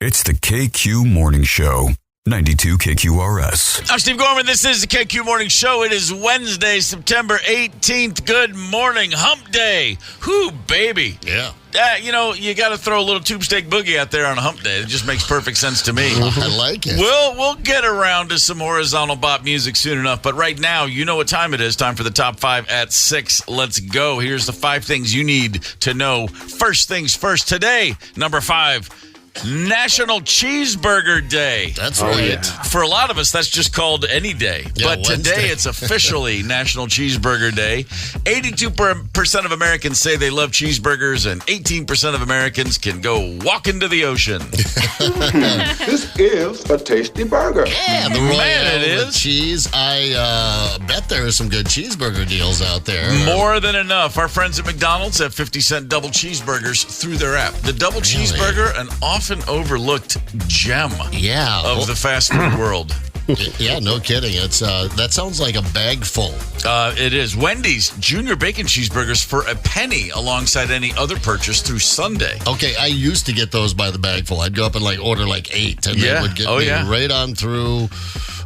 It's the KQ Morning Show, 92 KQRS. I'm Steve Gorman. This is the KQ Morning Show. It is Wednesday, September 18th. Good morning. Hump Day. Whoo, baby. Yeah. You got to throw a little tube steak boogie out there on a hump day. It just makes perfect sense to me. I like it. We'll get around to some Horizontal Bop music soon enough. But right now, you know what time it is. Time for the top 5 at 6. Let's go. Here's the 5 things you need to know. First things first. Today, number 5. National Cheeseburger Day. That's right. Yeah. For a lot of us, that's just called any day. Yeah, but Wednesday. today, it's officially National Cheeseburger Day. 82% of Americans say they love cheeseburgers, and 18% of Americans can go walk into the ocean. This is a tasty burger. Yeah, the Man, it Royale with is. cheese. I bet there are some good cheeseburger deals out there. More than enough. Our friends at McDonald's have 50-cent double cheeseburgers through their app. The double cheeseburger, an often overlooked gem Yeah. of the fast food world. Yeah, no kidding. It's that sounds like a bag full. It is. Wendy's Junior Bacon Cheeseburgers for a penny alongside any other purchase through Sunday. Okay, I used to get those by the bag full. I'd go up and order 8, and Yeah. they would get Oh, me yeah. right on through.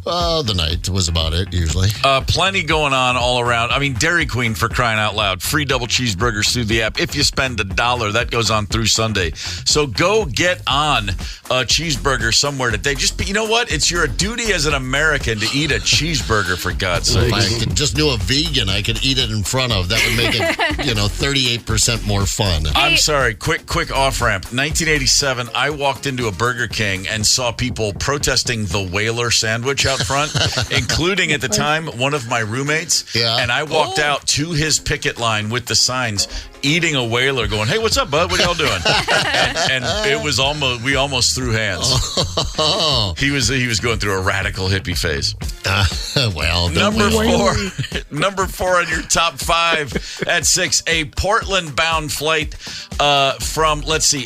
The night was about it, usually. Plenty going on all around. I mean, Dairy Queen, for crying out loud. Free double cheeseburgers through the app. If you spend $1, that goes on through Sunday. So go get on a cheeseburger somewhere today. You know what? It's your duty as an American to eat a cheeseburger, for God's sake. If I just knew a vegan I could eat it in front of, that would make it, 38% more fun. I'm sorry. Quick off-ramp. 1987, I walked into a Burger King and saw people protesting the Whaler sandwich out front, including at the time one of my roommates. Yeah. And I walked out to his picket line with the signs, eating a Whaler, going, "Hey, what's up, bud? What y'all doing?" and it was we almost threw hands. Oh. He was going through a radical hippie phase. Well, Number 4 number 4 on your top 5 at 6, a Portland-bound flight from,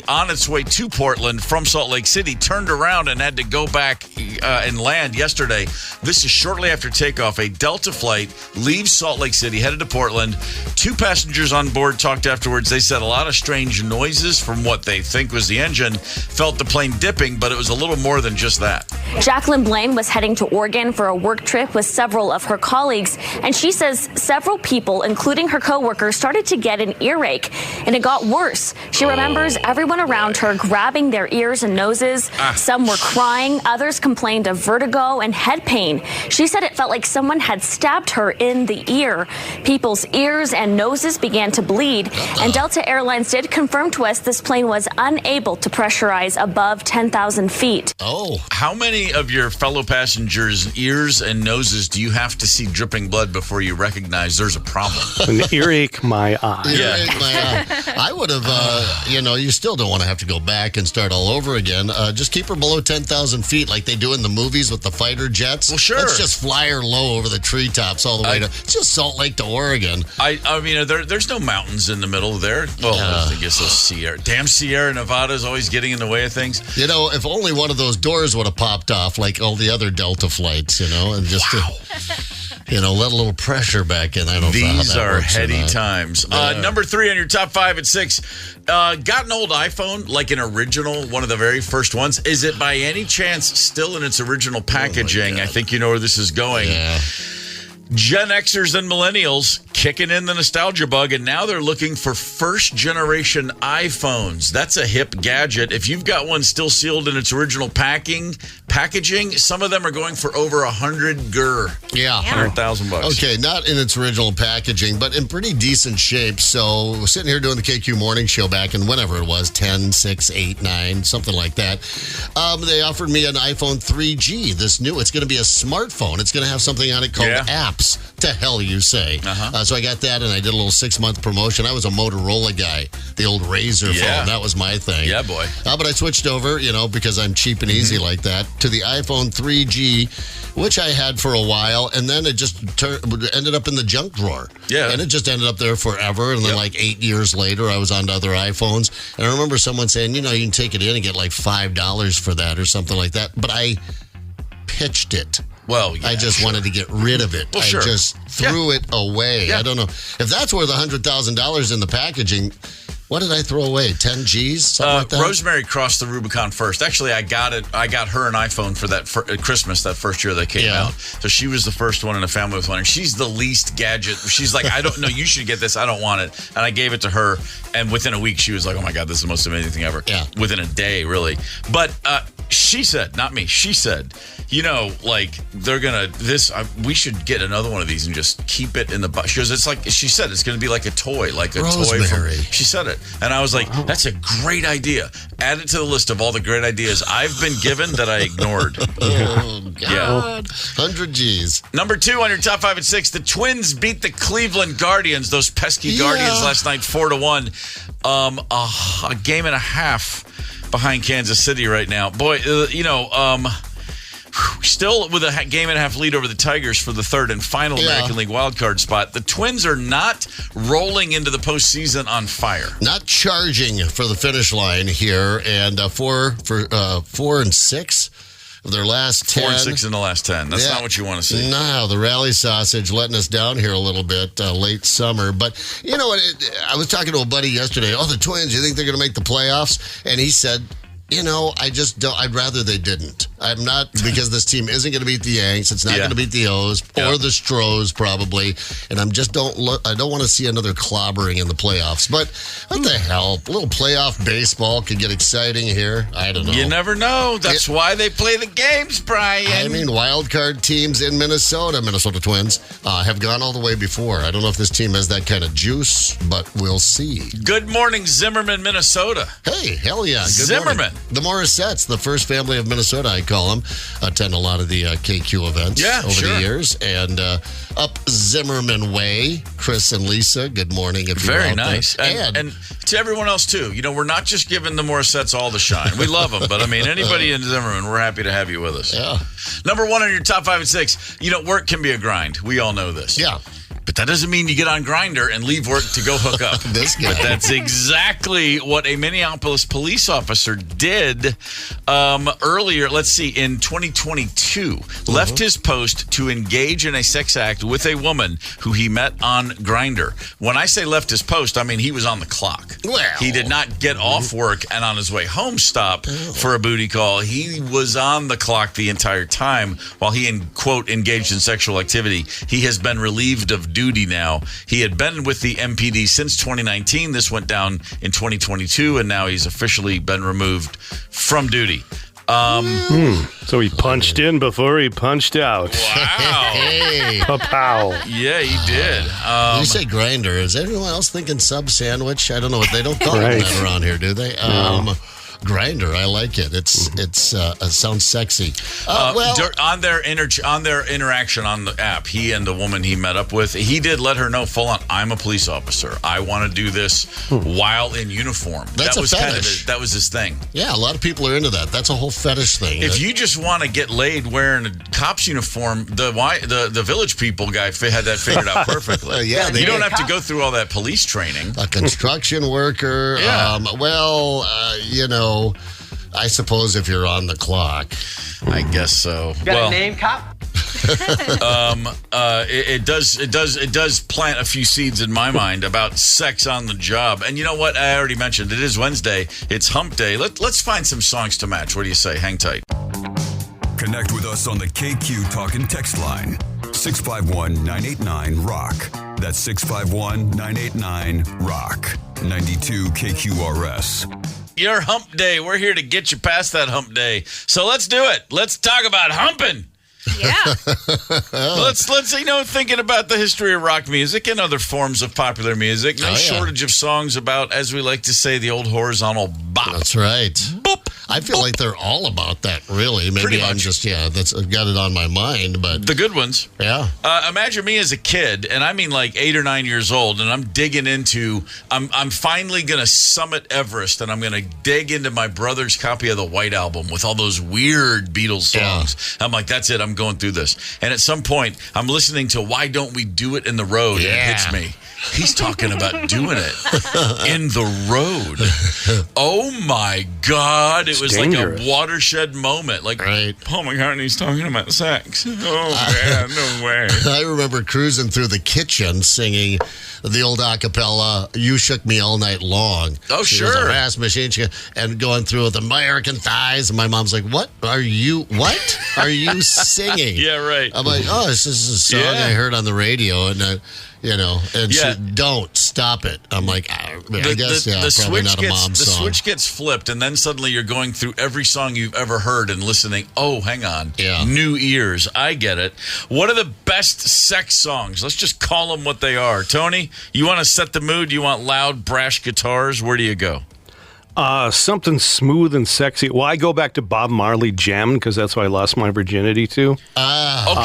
on its way to Portland from Salt Lake City, turned around and had to go back and land yesterday. This is shortly after takeoff. A Delta flight leaves Salt Lake City, headed to Portland. 2 passengers on board talked afterwards. They said a lot of strange noises from what they think was the engine. Felt the plane dipping, but it was a little more than just that. Jacqueline Blaine was heading to Oregon for a work trip with several of her colleagues, and she says several people, including her coworkers, started to get an earache, and it got worse. She remembers everyone around her grabbing their ears and noses. Some were crying. Others complained of vertigo and head pain. She said it felt like someone had stabbed her in the ear. People's ears and noses began to bleed, and Delta Airlines did confirm to us this plane was unable to pressurize above 10,000 feet. Oh. How many of your fellow passengers' ears and noses do you have to see dripping blood before you recognize there's a problem? An earache, my eye. I would have, you still don't want to have to go back and start all over again. Just keep her below 10,000 feet like they do in the movies with the fighter jets. Well, sure. Let's just fly her low over the treetops all the way to just Salt Lake to Oregon. I mean, there's no mountains in the middle there. Well, I guess those Sierra Nevada is always getting in the way of things. If only one of those doors would have popped off like all the other Delta flights, and just to, let a little pressure back in. I don't know how These that are works or heady not. times. Yeah. Number 3 on your top 5 at 6. Got an old iPhone, like an original, one of the very first ones. Is it by any chance still in its original packaging? I think you know where this is going. Yeah. Gen Xers and millennials kicking in the nostalgia bug, and now they're looking for first-generation iPhones. That's a hip gadget. If you've got one still sealed in its original packaging, some of them are going for over 100 gur. Yeah. $100,000. Okay, not in its original packaging, but in pretty decent shape. So we're sitting here doing the KQ Morning Show back in whenever it was, 10, 6, 8, 9, something like that. They offered me an iPhone 3G, it's going to be a smartphone. It's going to have something on it called apps. To hell you say. So I got that, and I did a little 6-month promotion. I was a Motorola guy, the old Razor phone. That was my thing. Yeah, boy. But I switched over, because I'm cheap and easy like that, to the iPhone 3G, which I had for a while, and then it just ended up in the junk drawer. Yeah. And it just ended up there forever, and then 8 years later, I was on to other iPhones. And I remember someone saying, you can take it in and get $5 for that or something like that. But I pitched it. Well, yeah, I just wanted to get rid of it. Well, I just threw it away. Yeah. I don't know. If that's worth $100,000 in the packaging, What did I throw away? 10 G's? Something like that? Rosemary crossed the Rubicon first. Actually, I got her an iPhone for that Christmas that first year they came out. So she was the first one in the family with one, and she's the least gadget. She's like, I don't know, you should get this. I don't want it. And I gave it to her, and within a week, she was like, oh my God, this is the most amazing thing ever. Yeah. Within a day, really. But she said, not me, she said, they're going to, we should get another one of these and just keep it in the box. She goes, she said, it's going to be like a toy, Rosemary. She said it. And I was like, that's a great idea. Add it to the list of all the great ideas I've been given that I ignored. Oh, God. 100 G's. Number 2 on your top 5 and 6, the Twins beat the Cleveland Guardians, those pesky Guardians last night, 4-1. A game and a half behind Kansas City right now. Boy, still with a game and a half lead over the Tigers for the third and final American League wildcard spot. The Twins are not rolling into the postseason on fire. Not charging for the finish line here, and 4 and 6 of their last 10. 4 and 6 in the last 10. That's not what you want to see. No, the rally sausage letting us down here a little bit late summer. But you know what? I was talking to a buddy yesterday. Oh, the Twins, you think they're going to make the playoffs? And he said, I just don't. I'd rather they didn't. I'm not, because this team isn't going to beat the Yanks. It's not going to beat the O's or the Stros probably. And I'm just I don't want to see another clobbering in the playoffs. But what the hell? A little playoff baseball could get exciting here. I don't know. You never know. That's why they play the games, Brian. I mean, wild card teams in Minnesota Twins, have gone all the way before. I don't know if this team has that kind of juice, but we'll see. Good morning, Zimmerman, Minnesota. Hey, hell yeah. Good Zimmerman. morning. The Morissettes, the first family of Minnesota, I call them, attend a lot of the KQ events over the years. And up Zimmerman Way, Chris and Lisa, good morning. If you're Very out nice. there. And to everyone else, too. We're not just giving the Morissettes all the shine. We love them. But, anybody in Zimmerman, we're happy to have you with us. Yeah. Number 1 on your top 5 and 6. Work can be a grind. We all know this. Yeah. But that doesn't mean you get on GRINDR and leave work to go hook up. This guy. But that's exactly what a Minneapolis police officer did earlier, let's see, in 2022. Left his post to engage in a sex act with a woman who he met on GRINDR. When I say left his post, I mean he was on the clock. Well. He did not get off work and on his way home stop for a booty call. He was on the clock the entire time while he, quote, engaged in sexual activity. He has been relieved of duty now. He had been with the MPD since 2019. This went down in 2022, and now he's officially been removed from duty. So he punched in before he punched out. Wow. Hey. Pow. Yeah, he did. You say grinder. Is everyone else thinking sub sandwich? I don't know what they don't call it that around here, do they? Grinder, I like it. It sounds sexy. On their interaction on the app, he and the woman he met up with, he did let her know full on, I'm a police officer. I want to do this while in uniform. That's that was a fetish. that was his thing. Yeah, a lot of people are into that. That's a whole fetish thing. If you just want to get laid wearing a cop's uniform, the Village People guy had that figured out perfectly. You don't have to go through all that police training. A construction worker. I suppose if you're on the clock. I guess so. Got a name, cop? It does plant a few seeds in my mind about sex on the job. And you know what? I already mentioned it is Wednesday. It's hump day. Let's find some songs to match. What do you say? Hang tight. Connect with us on the KQ Talk and Text line. 651-989-ROCK. That's 651-989-ROCK. 92 KQRS. Your hump day. We're here to get you past that hump day. So let's do it. Let's talk about humping. Yeah. Let's thinking about the history of rock music and other forms of popular music. No shortage of songs about, as we like to say, the old horizontal bop. That's right. Boop. I feel like they're all about that, really. Maybe I'm just, I've got it on my mind, but... The good ones. Yeah. Imagine me as a kid, and I mean like 8 or 9 years old, and I'm digging into... I'm finally going to summit Everest, and I'm going to dig into my brother's copy of the White Album with all those weird Beatles songs. I'm like, that's it. I'm going going through this. And at some point, I'm listening to Why Don't We Do It in the Road, and it hits me. He's talking about doing it in the road. Oh, my God. It was dangerous. like a watershed moment. Like, Paul McCartney's talking about sex. Oh, man, no way. I remember cruising through the kitchen singing the old acapella, You Shook Me All Night Long. Oh, she sure. was a rasp machine, and going through with American Thighs. And my mom's like, what are you singing? Yeah, right. I'm like, oh, this is a song I heard on the radio. And, she, don't stop it. I'm like, I guess, probably not a mom's song. The switch gets flipped, and then suddenly you're going through every song you've ever heard and listening. Oh, hang on. Yeah. New ears. I get it. What are the best sex songs? Let's just call them what they are. Tony, you want to set the mood? You want loud, brash guitars? Where do you go? Something smooth and sexy. Well, I go back to Bob Marley Jammin' because that's what I lost my virginity to. Okay, hold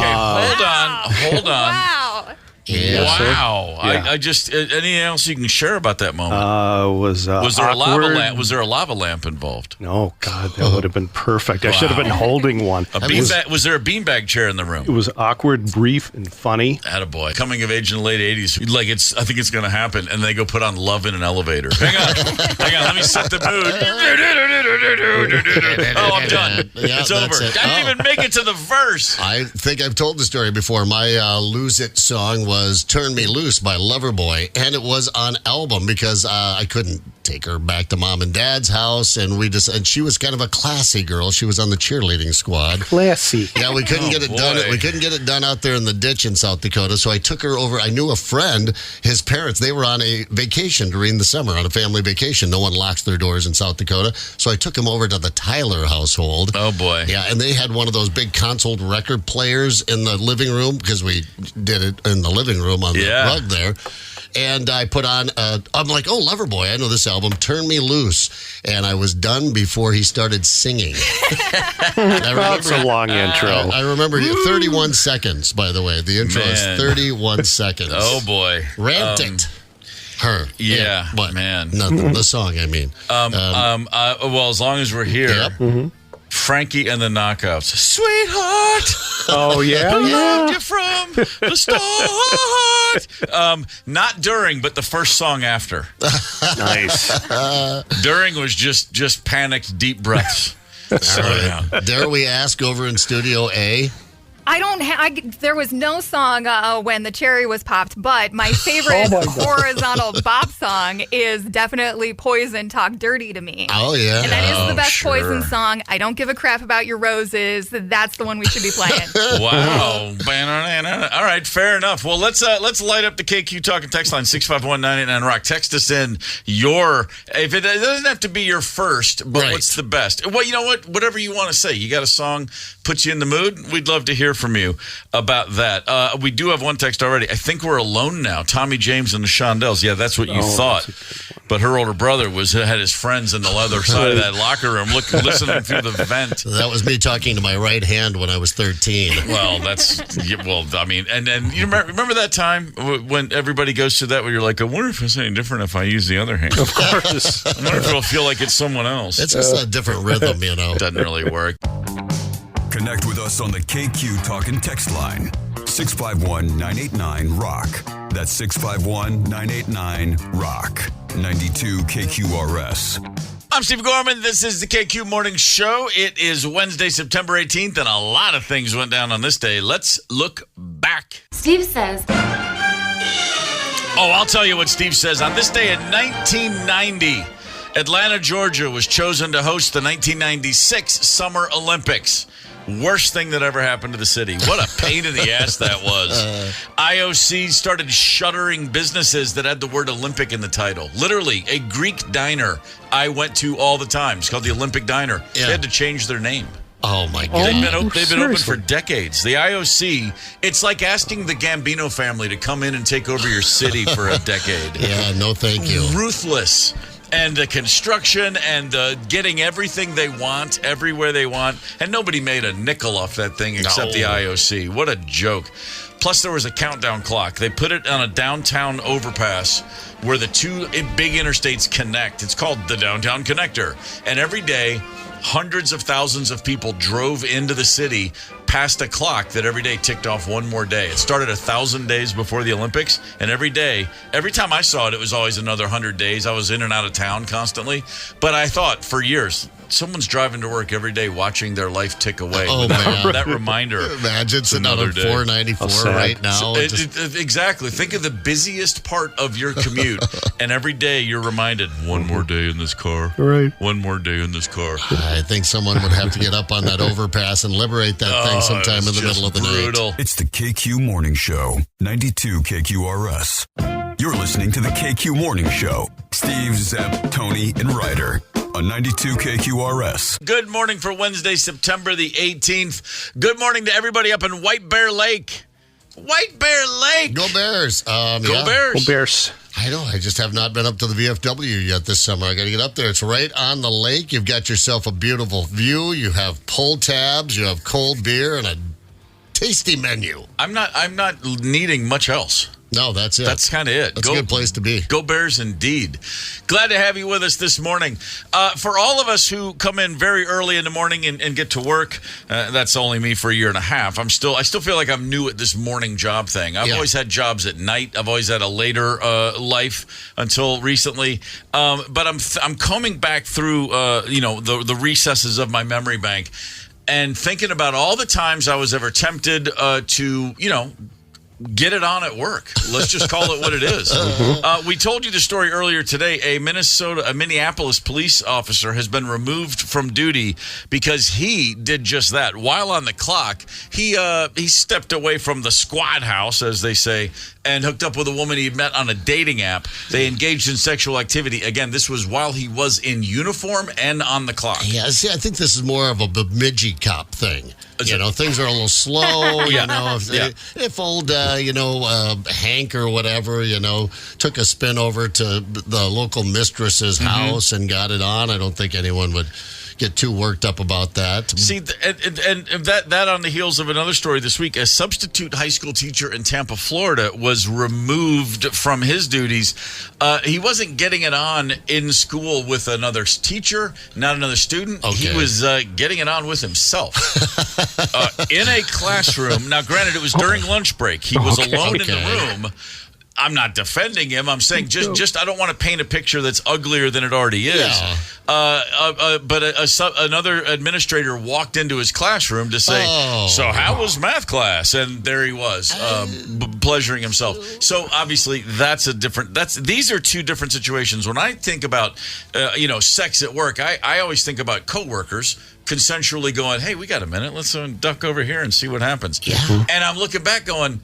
on. Wow. Yeah. Wow. Yeah. I just anything else you can share about that moment? Was there a lava lamp? Was there a lava lamp involved? No, God, that would have been perfect. I should have been holding one. Was there a beanbag chair in the room? It was awkward, brief, and funny. Attaboy. Coming of age in the late 80s. I think it's going to happen. And they go put on Love in an Elevator. Hang on. Let me set the mood. Oh, I'm done. Yeah, it's over. it. I didn't even make it to the verse. I think I've told the story before. My Lose It song was Turn Me Loose by Loverboy, and it was on album because I couldn't take her back to mom and dad's house, and she was kind of a classy girl. She was on the cheerleading squad. Classy. Yeah, we couldn't get it done. We couldn't get it done out there in the ditch in South Dakota, so I took her over. I knew a friend, his parents, they were on a vacation during the summer, on a family vacation. No one locks their doors in South Dakota, so I took him over to the Tyler household. Oh, boy. Yeah, and they had one of those big console record players in the living room because we did it in the living room on the rug there. And I put on, I'm like, oh, Loverboy, I know this album, Turn Me Loose. And I was done before he started singing. That's a long intro. I remember 31 seconds, by the way. The intro is 31 seconds. Oh, boy. Ramped it. Her. Yeah, but man. Nothing. The song, I mean. Well, as long as we're here. Yep. Mm-hmm. Frankie and the Knockouts. Sweetheart. Oh, yeah? I loved you from the start. Not during, but the first song after. Nice. During was just panicked, deep breaths. Slow down. Dare we ask over in Studio A? There was no song when the cherry was popped, but my favorite Horizontal Bop song is definitely Poison, Talk Dirty to Me. Oh, yeah. And that is the best sure. Poison song. I don't give a crap about your roses. That's the one we should be playing. Wow. All right, fair enough. Well, let's light up the KQ Talk and text line 651-989-ROCK. Text us in if it doesn't have to be your first, but what's the best? Well, you know what? Whatever you want to say. You got a song, puts you in the mood? We'd love to hear from you about that. We do have one text already. I think we're alone now. Tommy James and the Shondells. Yeah, that's what you thought. But her older brother had his friends in the other side of that locker room listening through the vent. That was me talking to my right hand when I was 13. Well, and you remember that time when everybody goes through that where you're like, I wonder if it's any different if I use the other hand. Of course. I wonder if it'll feel like it's someone else. It's just a different rhythm, Doesn't really work. Connect with us on the KQ Talk and text line. 651-989-ROCK. That's 651-989-ROCK. 92 KQRS. I'm Steve Gorman. This is the KQ Morning Show. It is Wednesday, September 18th, and a lot of things went down on this day. Let's look back. Steve says. Oh, I'll tell you what Steve says. On this day in 1990, Atlanta, Georgia was chosen to host the 1996 Summer Olympics. Worst thing that ever happened to the city. What a pain in the ass that was. IOC started shuttering businesses that had the word Olympic in the title. Literally, a Greek diner I went to all the time. It's called the Olympic Diner. Yeah. They had to change their name. Oh, my God. They've been open for decades. The IOC, it's like asking the Gambino family to come in and take over your city for a decade. Yeah, no thank you. Ruthless. And the construction and the getting everything they want, everywhere they want. And nobody made a nickel off that thing except the IOC. What a joke. Plus, there was a countdown clock. They put it on a downtown overpass where the two big interstates connect. It's called the Downtown Connector. And every day, hundreds of thousands of people drove into the city past a clock that every day ticked off one more day. It started 1,000 days before the Olympics, and every time I saw it, it was always another 100 days. I was in and out of town constantly. But I thought for years, someone's driving to work every day watching their life tick away. Oh, man. That reminder. Imagine sitting out on 494 right now. Exactly. Think of the busiest part of your commute, and every day you're reminded, one more day in this car. Right. One more day in this car. I think someone would have to get up on that overpass and liberate that thing sometime in the middle of the night. It's the KQ Morning Show, 92 KQRS. You're listening to the KQ Morning Show. Steve, Zep, Tony, and Ryder on 92 KQRS. Good morning for Wednesday, September the 18th. Good morning to everybody up in White Bear Lake. White Bear Lake. Go Bears. Go Bears. Go Bears. I know. I just have not been up to the VFW yet this summer. I got to get up there. It's right on the lake. You've got yourself a beautiful view. You have pull tabs. You have cold beer and a tasty menu. I'm not needing much else. No, that's it. That's kind of it. That's a good place to be. Go Bears indeed. Glad to have you with us this morning. For all of us who come in very early in the morning and get to work, that's only me for a year and a half. I still feel like I'm new at this morning job thing. I've always had jobs at night. I've always had a later life until recently. But I'm combing back through the recesses of my memory bank and thinking about all the times I was ever tempted to get it on at work. Let's just call it what it is. We told you the story earlier today. A Minneapolis police officer has been removed from duty because he did just that. While on the clock, he stepped away from the squad house, as they say, and hooked up with a woman he had met on a dating app. They engaged in sexual activity. Again, this was while he was in uniform and on the clock. Yeah, see, I think this is more of a Bemidji cop thing. Things are a little slow. If old, Hank or whatever, took a spin over to the local mistress's house and got it on, I don't think anyone would get too worked up about that. See, and that on the heels of another story this week, a substitute high school teacher in Tampa, Florida, was removed from his duties. He wasn't getting it on in school with another teacher, not another student. Okay. He was getting it on with himself in a classroom. Now, granted, it was during lunch break. He was alone in the room. I'm not defending him. I'm saying just I don't want to paint a picture that's uglier than it already is. Yeah. But another administrator walked into his classroom to say, "So how was math class?" And there he was, pleasuring himself. So obviously these are two different situations. When I think about sex at work, I always think about coworkers consensually going, "Hey, we got a minute. Let's duck over here and see what happens." Yeah. And I'm looking back going,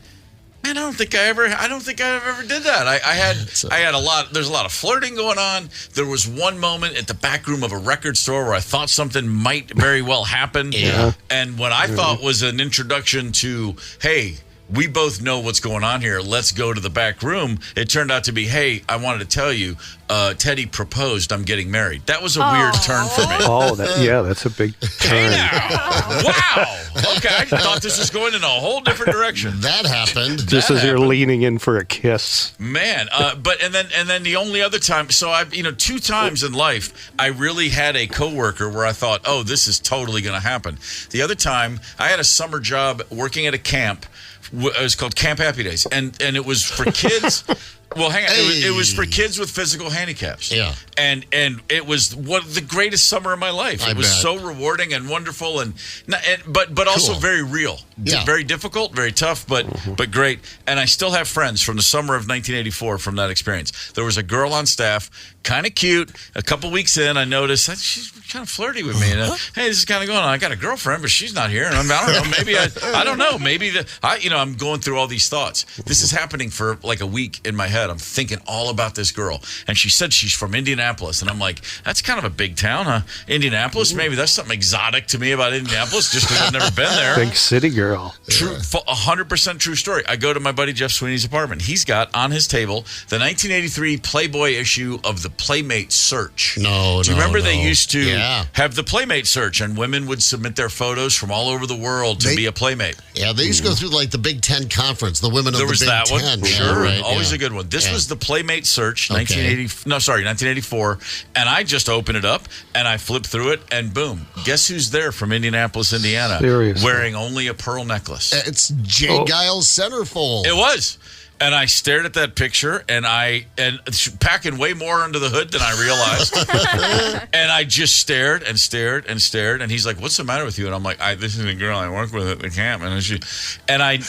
man, I don't think I ever did that. I had a lot. There's a lot of flirting going on. There was one moment at the back room of a record store where I thought something might very well happen. Yeah. And what I thought was an introduction to, hey, we both know what's going on here. Let's go to the back room. It turned out to be, hey, I wanted to tell you, Teddy proposed. I'm getting married. That was a weird turn for me. That's a big turn. Hey now. Wow. Okay, I thought this was going in a whole different direction. That happened. Just as you're leaning in for a kiss. Man, and then the only other time, so I've 2 times in life, I really had a coworker where I thought, oh, this is totally going to happen. The other time, I had a summer job working at a camp. It was called Camp Happy Days, and it was for kids. Well, hang on. It was for kids with physical handicaps. Yeah. And it was the greatest summer of my life. It was so rewarding and wonderful but also very real. Yeah. Very difficult, very tough, but great. And I still have friends from the summer of 1984 from that experience. There was a girl on staff, kind of cute. A couple weeks in, I noticed that she's kind of flirty with me. And, hey, this is kind of going on. I got a girlfriend, but she's not here. And I don't know. Maybe I don't know. Maybe I'm going through all these thoughts. This is happening for like a week in my head. I'm thinking all about this girl. And she said she's from Indianapolis. And I'm like, that's kind of a big town, huh? Indianapolis? Maybe that's something exotic to me about Indianapolis just because I've never been there. Big city girl. True, 100% true story. I go to my buddy Jeff Sweeney's apartment. He's got on his table the 1983 Playboy issue of the Playmate Search. Do you remember they used to have the Playmate Search, and women would submit their photos from all over the world to be a Playmate? Yeah, they used to go through like the Big Ten conference, the women of the Big Ten. There was that one. Sure, always a good one. This was the Playmate search, 1984, and I just opened it up, and I flipped through it, and boom, guess who's there from Indianapolis, Indiana, Seriously? wearing only a pearl necklace. It's Jay Giles Centerfold. It was. And I stared at that picture, and packing way more under the hood than I realized. And I just stared and stared and stared. And he's like, "What's the matter with you?" And I'm like, "This is a girl I work with at the camp." And I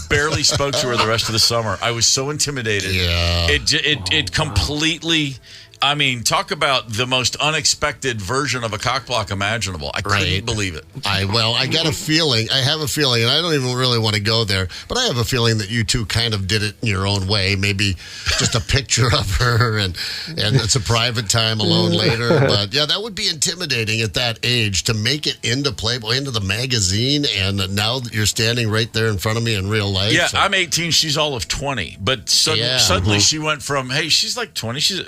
barely spoke to her the rest of the summer. I was so intimidated. Yeah. It completely. I mean, talk about the most unexpected version of a cock block imaginable. I couldn't believe it. I got a feeling. I have a feeling, and I don't even really want to go there, but I have a feeling that you two kind of did it in your own way. Maybe just a picture of her, and it's a private time alone later. But yeah, that would be intimidating at that age to make it into Playboy, into the magazine, and now that you're standing right there in front of me in real life. Yeah, I'm 18. She's all of 20. But suddenly she went from, hey, she's like 20. She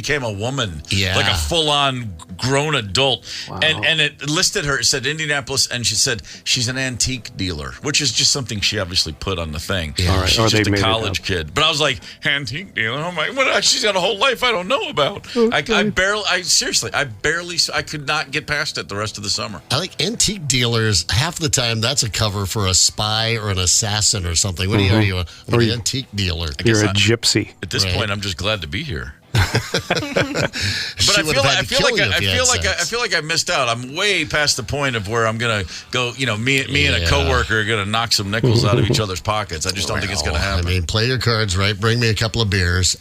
became a woman, like a full-on grown adult. Wow. And it listed her, it said Indianapolis, and she said she's an antique dealer, which is just something she obviously put on the thing. Yeah. She's just a college kid. But I was like, antique dealer? I'm like, what? She's got a whole life I don't know about. Okay. I could not get past it the rest of the summer. I like antique dealers. Half the time, that's a cover for a spy or an assassin or something. What are you? An antique dealer? You're a gypsy. At this point, I'm just glad to be here. But I feel like I missed out. I'm way past the point of where I'm gonna go. Me and a coworker are gonna knock some nickels out of each other's pockets. I just don't think it's gonna happen. I mean, play your cards right. Bring me a couple of beers.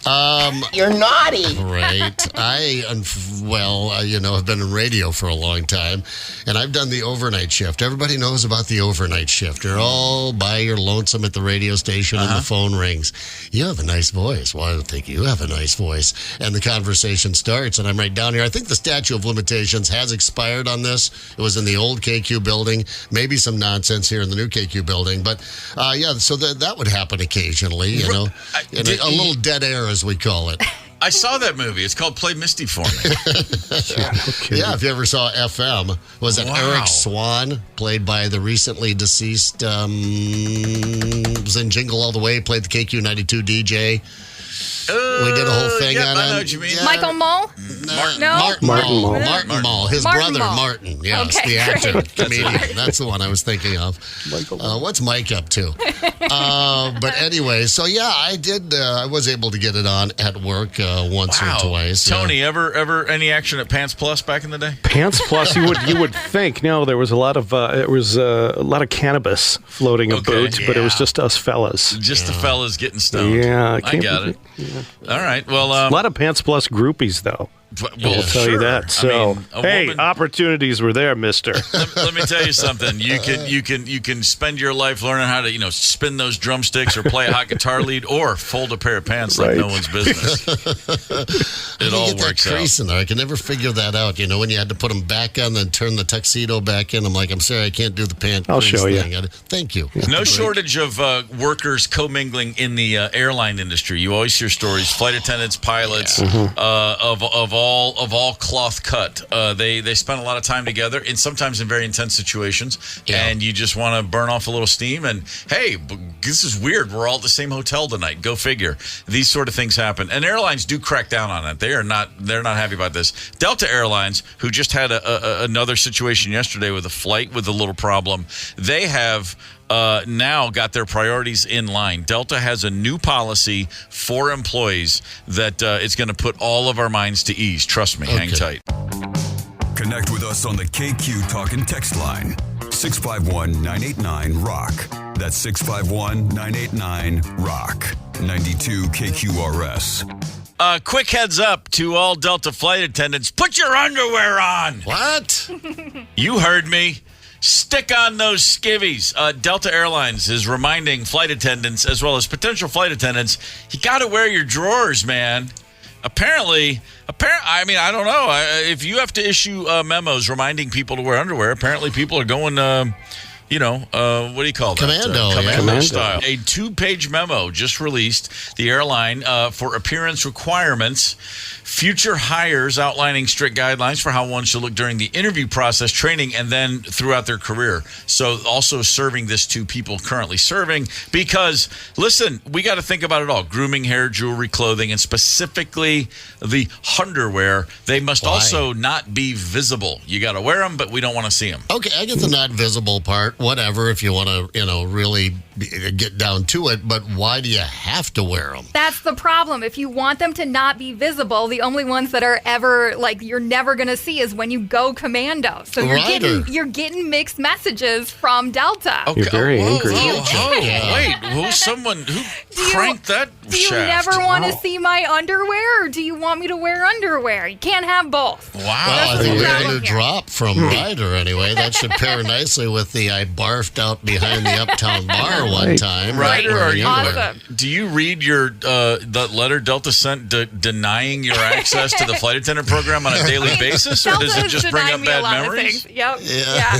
You're naughty, right? I've been in radio for a long time, and I've done the overnight shift. Everybody knows about the overnight shift. You're all by your lonesome at the radio station, and the phone rings. You have a nice voice. Well, I don't think you have a nice voice. And the conversation starts, and I'm right down here. I think the statute of limitations has expired on this. It was in the old KQ building. Maybe some nonsense here in the new KQ building. But, so that would happen occasionally, a little dead air, as we call it. I saw that movie. It's called Play Misty for Me. Yeah, if you ever saw FM, was it Eric Swan, played by the recently deceased, was in Jingle All the Way, played the KQ 92 DJ. We did a whole thing on him. I know what you mean. Yeah. Michael Mull? Martin Mull. His brother, Mull. Martin. Yes, okay, the actor, great. comedian. That's the one I was thinking of. What's Mike up to? But anyway, so yeah, I did. I was able to get it on at work once or twice. Tony, ever any action at Pants Plus back in the day? Pants Plus, you would think. No, there was a lot of cannabis floating about, but it was just us fellas. Just the fellas getting stoned. Yeah, I got it. Yeah. All right. Well, a lot of Pants Plus groupies, though. I'll tell you that. So, opportunities were there, mister. Let me tell you something. You can spend your life learning how to, spin those drumsticks or play a hot guitar lead or fold a pair of pants like no one's business. It all works out. In there. I can never figure that out. When you had to put them back on, then turn the tuxedo back in. I'm like, I'm sorry, I can't do the pant. I'll show you. Thank you. No shortage of workers commingling in the airline industry. You always hear stories. Flight attendants, pilots, of all cloth cut. They spend a lot of time together, and sometimes in very intense situations, and you just want to burn off a little steam. And hey, this is weird. We're all at the same hotel tonight. Go figure. These sort of things happen, and airlines do crack down on it. They're not happy about this. Delta Airlines, who just had another situation yesterday with a flight with a little problem, they have now got their priorities in line. Delta has a new policy for employees that it's going to put all of our minds to ease. Trust me. Hang tight. Connect with us on the KQ Talk and Text line. 651-989-ROCK. That's 651-989-ROCK. 92 KQRS. Quick heads up to all Delta flight attendants. Put your underwear on. What? You heard me. Stick on those skivvies. Delta Airlines is reminding flight attendants as well as potential flight attendants, you got to wear your drawers, man. Apparently, I mean, I don't know. If you have to issue memos reminding people to wear underwear, apparently people are going what do you call that? Commando style. A 2-page memo just released, the airline, for appearance requirements, future hires outlining strict guidelines for how one should look during the interview process, training, and then throughout their career. So also serving this to people currently serving, because, listen, we got to think about it all. Grooming, hair, jewelry, clothing, and specifically the underwear. They must also not be visible. You got to wear them, but we don't want to see them. Okay, I get the not visible part. Whatever, if you want to, really get down to it. But why do you have to wear them? That's the problem. If you want them to not be visible, the only ones that are ever, you're never going to see is when you go commando. So you're getting mixed messages from Delta. Okay. You're very angry. Wait, who cranked that Do you shaft? never want to see my underwear, or do you want me to wear underwear? You can't have both. Wow. Well, I think we're going to drop from Ryder anyway. That should pair nicely with the I barfed out behind the Uptown Bar one time. Ryder, are you awesome. Do you read your the letter Delta sent denying your access to the flight attendant program on a daily basis, or does it just bring up bad memories? Yep. Yeah.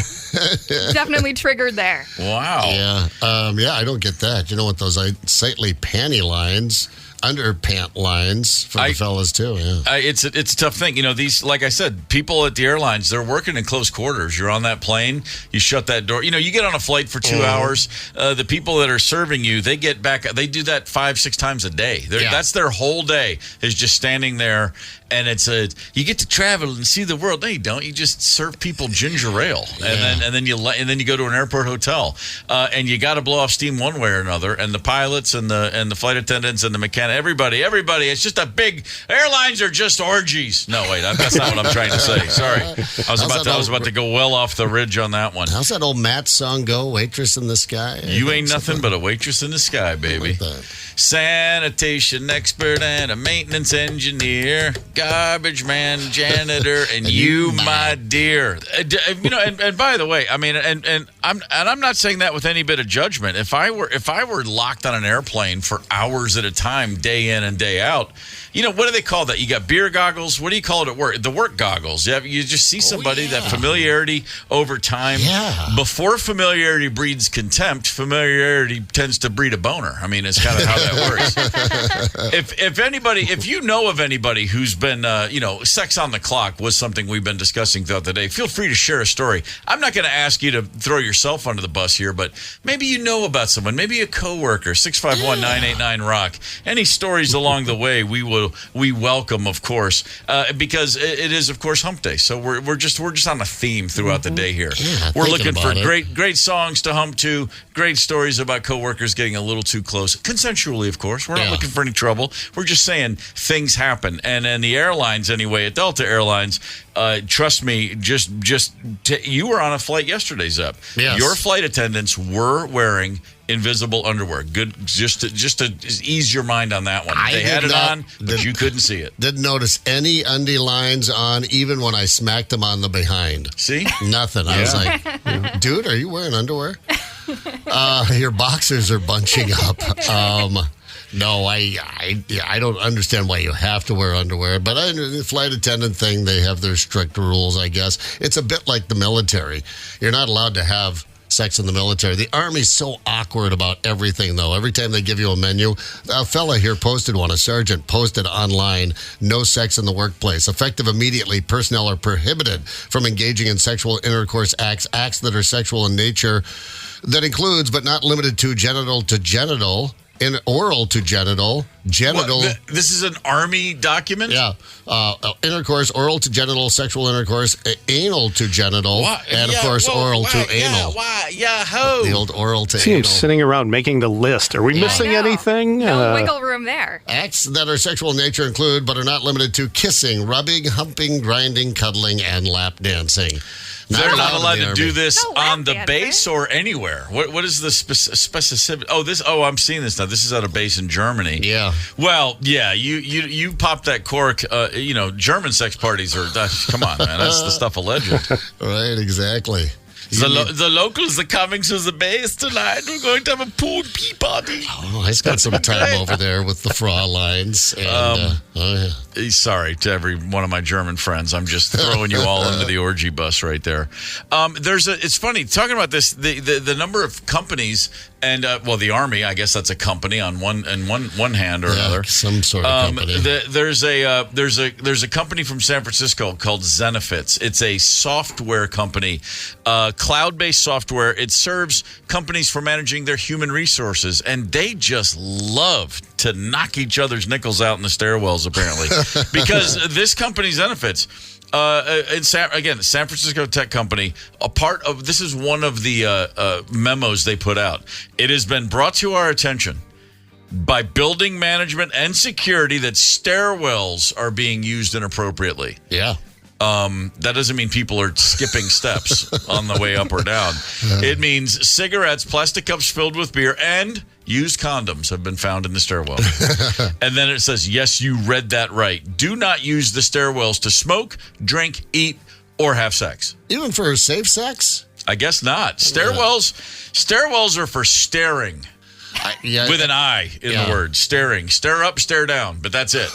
Definitely triggered there. Wow. Yeah. I don't get that. You know what those sightly panty lines, underpant lines for the fellas too. Yeah. It's a tough thing. These, like I said, people at the airlines, they're working in close quarters. You're on that plane, you shut that door. You get on a flight for 2 hours. The people that are serving you, they get back. They do that 5-6 times a day. That's their whole day, is just standing there. And you get to travel and see the world. No, you don't. You just serve people ginger ale, and then you go to an airport hotel, and you got to blow off steam one way or another. And the pilots and the flight attendants and the mechanic, everybody. It's just a big. Airlines are just orgies. No, wait, that's not what I'm trying to say. Sorry, I was about to go well off the ridge on that one. How's that old Matt song go? Waitress in the sky. You ain't nothing but a waitress in the sky, baby. Sanitation expert and a maintenance engineer. Garbage man, janitor, and you, my dear. And by the way, I mean, and I'm not saying that with any bit of judgment. If I were locked on an airplane for hours at a time, day in and day out, what do they call that? You got beer goggles. What do you call it at work? The work goggles. You just see somebody, that familiarity over time. Yeah. Before familiarity breeds contempt, familiarity tends to breed a boner. I mean, it's kind of how that works. If you know of anybody who's been, sex on the clock was something we've been discussing throughout the day. Feel free to share a story. I'm not going to ask you to throw yourself under the bus here, but maybe you know about someone, maybe a coworker. 651-989-ROCK. Any stories along the way, we welcome, of course, because it is, of course, Hump Day. So we're just on a theme throughout the day here. Yeah, we're looking for great songs to hump to, great stories about coworkers getting a little too close, consensually, of course. We're not looking for any trouble. We're just saying things happen, and in the airlines anyway, at Delta Airlines, trust me, you were on a flight yesterday, Zep. Yes. Your flight attendants were wearing invisible underwear. Good, just to ease your mind on that one. They had it on, but you couldn't see it. Didn't notice any undie lines on, even when I smacked them on the behind. See? Nothing. I was like, dude, are you wearing underwear? Your boxers are bunching up. No, I don't understand why you have to wear underwear, but the flight attendant thing, they have their strict rules, I guess. It's a bit like the military. You're not allowed to have sex in the military. The Army's so awkward about everything, though. Every time they give you a menu, a fella here posted one, a sergeant posted online, no sex in the workplace. Effective immediately, personnel are prohibited from engaging in sexual intercourse acts that are sexual in nature, that includes, but not limited to, genital to genital, in oral to genital. This is an Army document? Yeah. Intercourse, oral to genital, sexual intercourse, anal to genital, and, of course, oral to anal. The old oral to anal. Sitting around making the list. Are we missing anything? No wiggle room there. Acts that are sexual in nature include, but are not limited to, kissing, rubbing, humping, grinding, cuddling, and lap dancing. They're not allowed to do this on the base or anywhere. What is the specificity? I'm seeing this now. This is at a base in Germany. Yeah. Well, yeah. You popped that cork. German sex parties are. Come on, man. That's the stuff of legend. Right. Exactly. The locals are coming to the base tonight. We're going to have a pool pee party. Oh, I spent some time over there with the Fraulines. And, Sorry to every one of my German friends. I'm just throwing you all into the orgy bus right there. It's funny talking about this. The number of companies and the Army. I guess that's a company on one hand or another. Some sort of company. There's a company from San Francisco called Zenefits. It's a software company, cloud-based software. It serves companies for managing their human resources, and they just love to knock each other's nickels out in the stairwells, apparently, because this company Zenefits. San Francisco tech company. This is one of the memos they put out. It has been brought to our attention by building management and security that stairwells are being used inappropriately. Yeah. That doesn't mean people are skipping steps on the way up or down. It means cigarettes, plastic cups filled with beer, and used condoms have been found in the stairwell. And then it says, yes, you read that right. Do not use the stairwells to smoke, drink, eat, or have sex. Even for safe sex? I guess not. Stairwells are for staring. With an I in the word. Staring. Stare up, stare down. But that's it.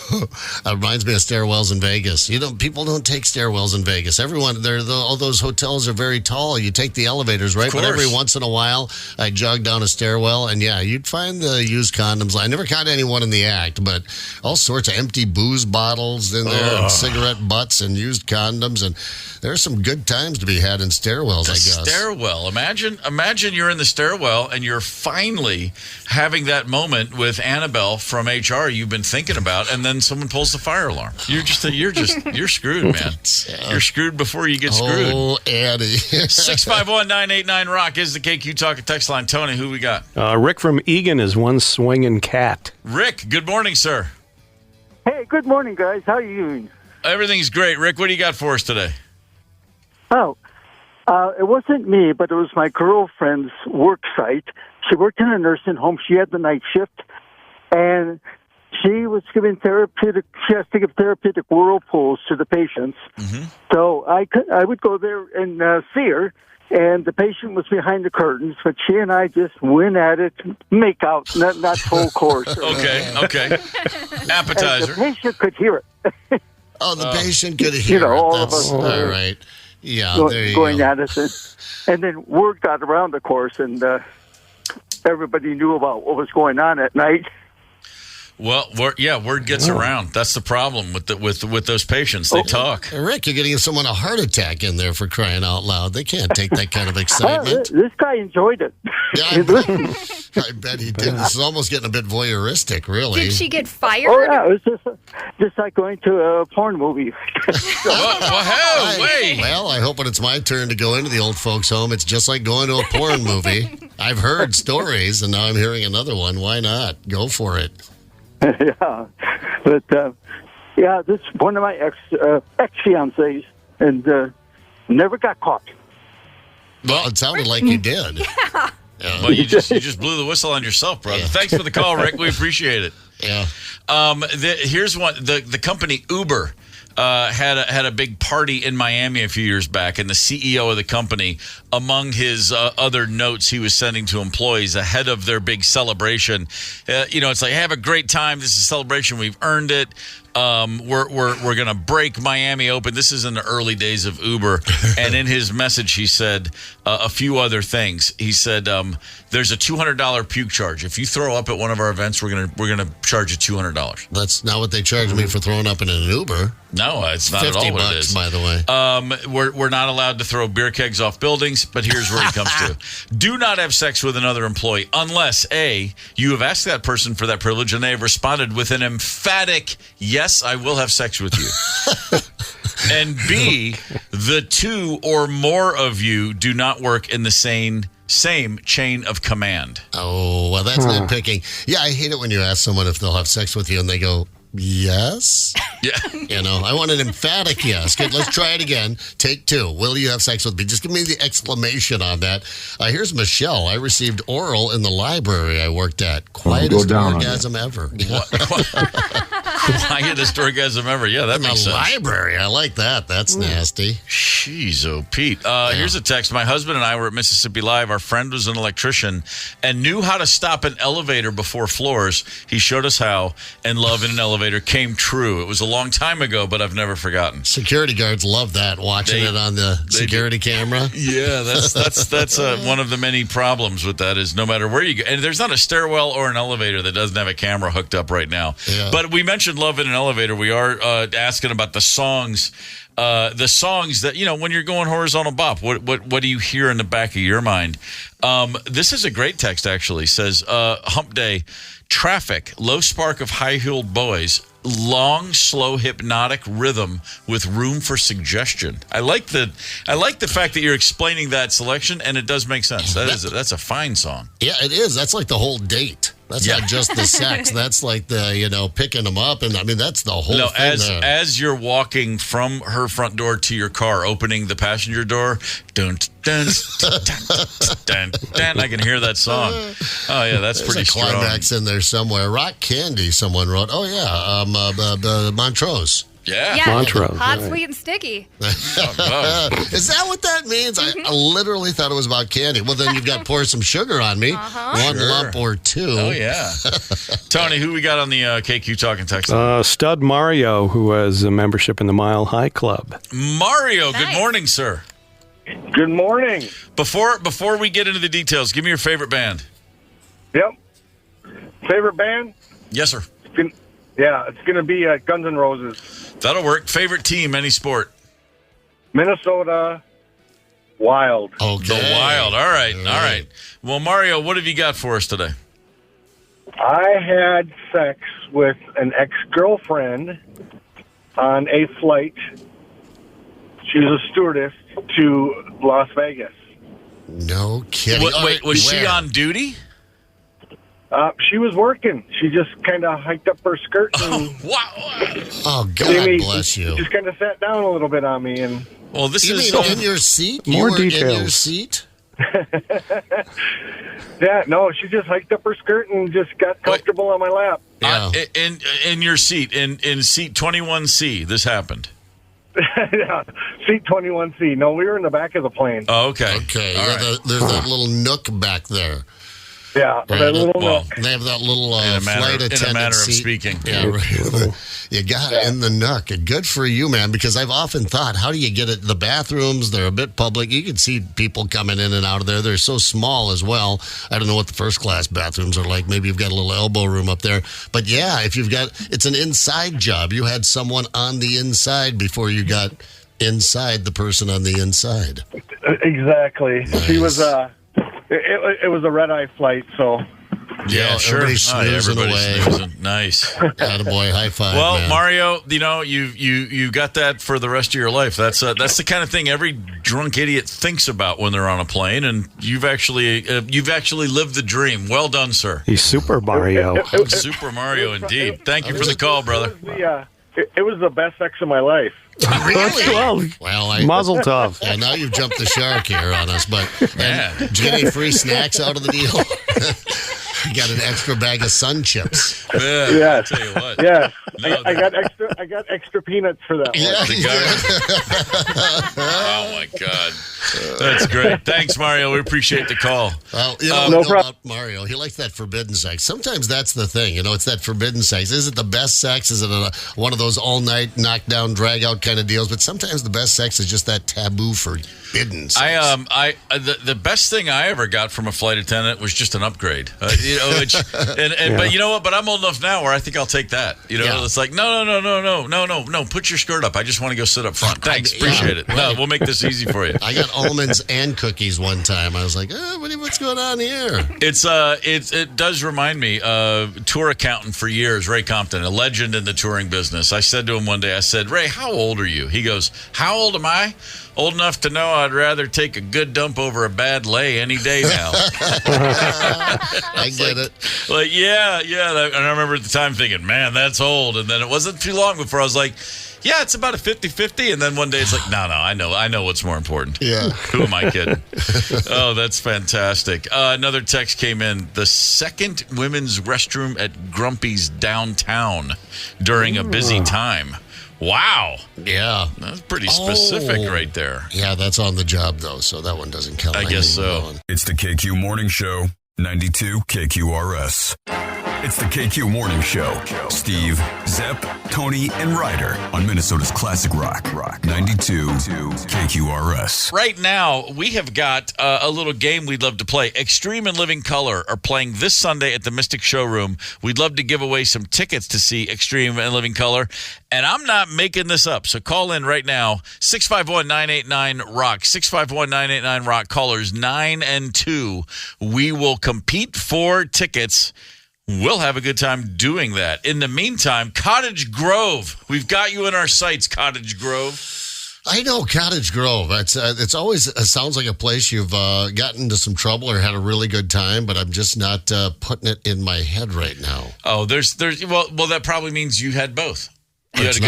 Reminds me of stairwells in Vegas. People don't take stairwells in Vegas. All those hotels are very tall. You take the elevators, right? But every once in a while, I jog down a stairwell, and you'd find the used condoms. I never caught anyone in the act, but all sorts of empty booze bottles in there, and cigarette butts, and used condoms, and there's some good times to be had in stairwells, I guess. Stairwell. Imagine you're in the stairwell, and you're finally having that moment with Annabelle from HR you've been thinking about, and then someone pulls the fire alarm. You're screwed, man. You're screwed before you get screwed. Oh, Annie. 651-989-ROCK is the KQ Talk text line. Tony, who we got? Rick from Egan is one swinging cat. Rick, good morning, sir. Hey, good morning, guys. How are you doing? Everything's great. Rick, what do you got for us today? Oh, it wasn't me, but it was my girlfriend's work site. She worked in a nursing home. She had the night shift, and she was giving she has to give therapeutic whirlpools to the patients. Mm-hmm. So I would go there and see her, and the patient was behind the curtains, but she and I just went at it, make out, not full course. Okay. Appetizer. And the patient could hear it. Oh, the patient could hear it. All of us. All right. Yeah, there you going go. at it. And then word got around, of course, and everybody knew about what was going on at night. Well, word gets around. That's the problem with those patients. They talk. Rick, you're getting someone a heart attack in there for crying out loud. They can't take that kind of excitement. This guy enjoyed it. Yeah, I bet he did. This is almost getting a bit voyeuristic, really. Did she get fired? Oh, yeah. It was just like going to a porn movie. Well, I hope when it's my turn to go into the old folks' home, it's just like going to a porn movie. I've heard stories, and now I'm hearing another one. Why not? Go for it. Yeah, but this is one of my ex-fiancés, and never got caught. Well, it sounded like you did. Yeah. Well, you just blew the whistle on yourself, brother. Yeah. Thanks for the call, Rick. We appreciate it. Yeah. Here's one. The company Uber had a big party in Miami a few years back, and the CEO of the company, among his other notes he was sending to employees ahead of their big celebration, it's like, have a great time. This is a celebration. We've earned it. We're gonna break Miami open. This is in the early days of Uber, and in his message he said a few other things. He said there's a $200 puke charge. If you throw up at one of our events, we're gonna charge you $200. That's not what they charge me for throwing up in an Uber. No, it's not at all what it is. By the way. We're not allowed to throw beer kegs off buildings, but here's where it comes to. Do not have sex with another employee unless, A, you have asked that person for that privilege and they have responded with an emphatic, yes, I will have sex with you. And B, the two or more of you do not work in the same chain of command. Oh, well, that's nitpicking. Yeah, I hate it when you ask someone if they'll have sex with you and they go, yes. Yeah. I want an emphatic yes. Good, let's try it again. Take two. Will you have sex with me? Just give me the exclamation on that. Here's Michelle. I received oral in the library I worked at. Quietest orgasm ever. Quietest orgasm ever. Yeah, that makes sense. Library. I like that. That's nasty. Jeez, oh, Pete. Here's a text. My husband and I were at Mississippi Live. Our friend was an electrician and knew how to stop an elevator before floors. He showed us how, and love in an elevator came true. It was a long time ago, but I've never forgotten. Security guards love that, watching it on the security camera. Yeah, that's one of the many problems with that is no matter where you go. And there's not a stairwell or an elevator that doesn't have a camera hooked up right now. Yeah. But we mentioned love in an elevator. We are asking about the songs. The songs that, when you're going horizontal bop, what do you hear in the back of your mind? This is a great text, actually. Says, Hump Day, traffic, low spark of high-heeled boys, long, slow, hypnotic rhythm with room for suggestion. I like the fact that you're explaining that selection, and it does make sense. That's a fine song. Yeah, it is. That's like the whole date. That's not just the sex. That's like the, picking them up. And I mean, that's the whole thing. As you're walking from her front door to your car, opening the passenger door, dun, dun, dun, dun, dun, I can hear that song. Oh, yeah, that's pretty strong. There's a climax in there somewhere. Rock Candy, someone wrote. Oh, yeah, Montrose. Yeah. Montrose. Hot, sweet, and sticky. Is that what that means? I literally thought it was about candy. Well, then you've got pour some sugar on me. One lump or two. Oh, yeah. Tony, who we got on the KQ Talking text? Stud Mario, who has a membership in the Mile High Club. Mario, nice. Good morning, sir. Good morning. Before we get into the details, give me your favorite band. Yep. Favorite band? Yes, sir. It's going to be Guns N' Roses. That'll work. Favorite team, any sport? Minnesota Wild. Okay. The Wild. All right. Well, Mario, what have you got for us today? I had sex with an ex-girlfriend on a flight. She was a stewardess to Las Vegas. No kidding. Wait, was she on duty? She was working. She just kind of hiked up her skirt. And oh, God bless you. Just kind of sat down a little bit on me. And well, this you is mean in your seat? More you details. In your seat? Yeah, no, she just hiked up her skirt and just got comfortable on my lap. Yeah. In your seat, in seat 21C, this happened. Yeah, seat 21C. No, we were in the back of the plane. Oh, okay. Okay. All right. There's that little nook back there. Yeah, right. That little nook. They have that little flight attendant in a manner seat. of speaking. Yeah, right. You got it in the nook. And good for you, man, because I've often thought, how do you get it? The bathrooms, they're a bit public. You can see people coming in and out of there. They're so small as well. I don't know what the first-class bathrooms are like. Maybe you've got a little elbow room up there. But, yeah, if you've got – it's an inside job. You had someone on the inside before you got inside the person on the inside. Exactly. Nice. She was it was a red-eye flight, so... Yeah, sure. Everybody's snoozing away. Snoozing. Nice. Attaboy, high five. Well, man. Mario, you got that for the rest of your life. That's the kind of thing every drunk idiot thinks about when they're on a plane, and you've actually lived the dream. Well done, sir. He's Super Mario. Super Mario, indeed. Thank you for the call, brother. It was the best sex of my life. Really? Well, Mazel tov. Yeah, now you've jumped the shark here on us, but did you get any free snacks out of the deal? You got an extra bag of Sun Chips. Yeah, I'll tell you what. Yeah, No, I got extra peanuts for that. Oh my God, that's great. Thanks, Mario. We appreciate the call. Well, no problem. About Mario, he likes that forbidden sex. Sometimes that's the thing, it's that forbidden sex. Is it the best sex? Is it one of those all-night, knock-down, drag-out kind of deals? But sometimes the best sex is just that taboo forbidden sex. The best thing I ever got from a flight attendant was just an upgrade. But you know what? But I'm old enough now where I think I'll take that. It's like no. Put your skirt up. I just want to go sit up front. Thanks, appreciate it. No, we'll make this easy for you. I got almonds and cookies one time. I was like, what's going on here? It does remind me. Tour accountant for years, Ray Compton, a legend in the touring business. I said to him one day, I said, Ray, how old are you? He goes, how old am I? Old enough to know I'd rather take a good dump over a bad lay any day now. I get it. And I remember at the time thinking, man, that's old. And then it wasn't too long before I was like, yeah, it's about a 50-50. And then one day it's like, no, I know what's more important. Yeah. Who am I kidding? Oh, that's fantastic. Another text came in. The second women's restroom at Grumpy's downtown during a busy time. Wow. Yeah. That's pretty specific right there. Yeah, that's on the job, though, so that one doesn't count. I guess so. It's the KQ Morning Show, 92 KQRS. It's the KQ Morning Show. Steve, Zepp, Tony, and Ryder on Minnesota's Classic Rock. 92 KQRS. Right now, we have got a little game we'd love to play. Extreme and Living Color are playing this Sunday at the Mystic Showroom. We'd love to give away some tickets to see Extreme and Living Color. And I'm not making this up, so call in right now. 651-989-ROCK. 651-989-ROCK. Callers 9 and 2. We will compete for tickets. We'll have a good time doing that. In the meantime, Cottage Grove. We've got you in our sights, Cottage Grove. I know Cottage Grove. It's always sounds like a place you've gotten into some trouble or had a really good time, but I'm just not putting it in my head right now. Oh, there's well, that probably means you had both. You had a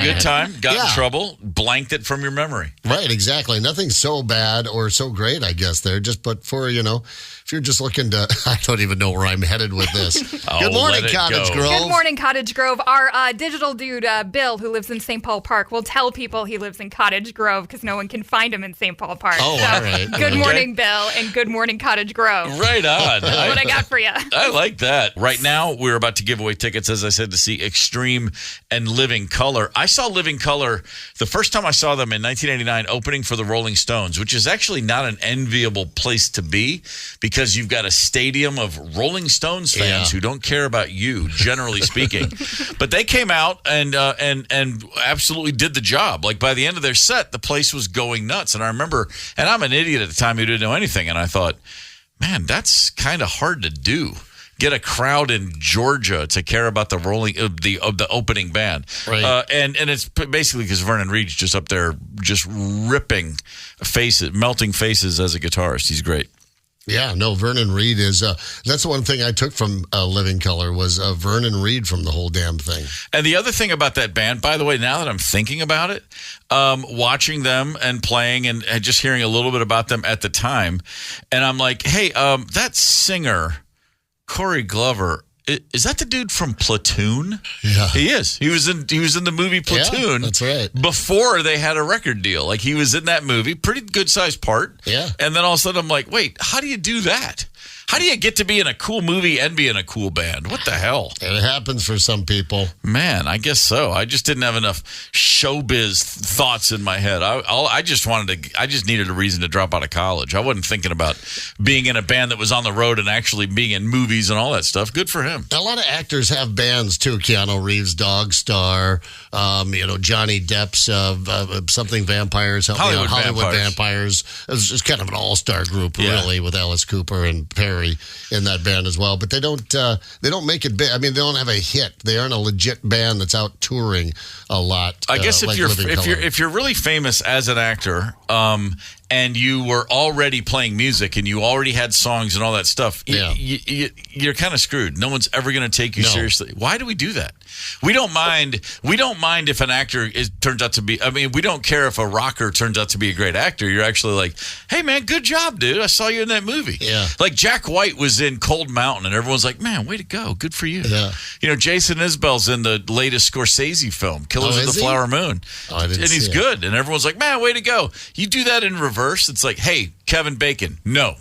good time, got in trouble, blanked it from your memory. Right, exactly. Nothing so bad or so great, I guess, there. But for, if you're just looking to, I don't even know where I'm headed with this. Good morning, Cottage Grove. Good morning, Cottage Grove. Our digital dude, Bill, who lives in St. Paul Park, will tell people he lives in Cottage Grove because no one can find him in St. Paul Park. Oh, so, all right. Good morning, Bill, and good morning, Cottage Grove. Right on. What I got for you. I like that. Right now, we're about to give away tickets, as I said, to see Extreme and Living Color. I saw Living Color the first time I saw them in 1989 opening for the Rolling Stones, which is actually not an enviable place to be because you've got a stadium of Rolling Stones fans who don't care about you, generally speaking. But they came out and absolutely did the job. Like by the end of their set, the place was going nuts. And I remember, and I'm an idiot at the time who didn't know anything, and I thought, man, that's kind of hard to do. Get a crowd in Georgia to care about the the opening band, right? And it's basically because Vernon Reid's just up there, just ripping faces, melting faces as a guitarist. He's great. Yeah, no, Vernon Reid is. That's the one thing I took from Living Color was Vernon Reid from the whole damn thing. And the other thing about that band, by the way, now that I'm thinking about it, watching them and playing and just hearing a little bit about them at the time, and I'm like, hey, that singer Corey Glover, is that the dude from Platoon? Yeah, he is. He was in the movie Platoon. Yeah, that's right. Before they had a record deal, like he was in that movie, pretty good sized part. Yeah, and then all of a sudden I'm like, wait, how do you do that? How do you get to be in a cool movie and be in a cool band? What the hell? It happens for some people. Man, I guess so. I just didn't have enough showbiz thoughts in my head. I just needed a reason to drop out of college. I wasn't thinking about being in a band that was on the road and actually being in movies and all that stuff. Good for him. A lot of actors have bands too. Keanu Reeves, Dog Star, Johnny Depp's Something Vampires, Hollywood Vampires. It was just kind of an all-star group, really, with Alice Cooper and Perry in that band as well, but they don't make it big. I mean, they don't have a hit. They aren't a legit band that's out touring a lot. I guess like if you're really famous as an actor, and you were already playing music and you already had songs and all that stuff, you're kind of screwed. No one's ever going to take you seriously. Why do we do that? We don't mind if an actor turns out to be. I mean, we don't care if a rocker turns out to be a great actor. You're actually like, hey man, good job, dude. I saw you in that movie. Yeah. Like Jack White was in Cold Mountain, and everyone's like, man, way to go, good for you. Yeah. Jason Isbell's in the latest Scorsese film, Killers of the Flower Moon, and he's good, and everyone's like, man, way to go. You do that in reverse. It's like, hey, Kevin Bacon, no,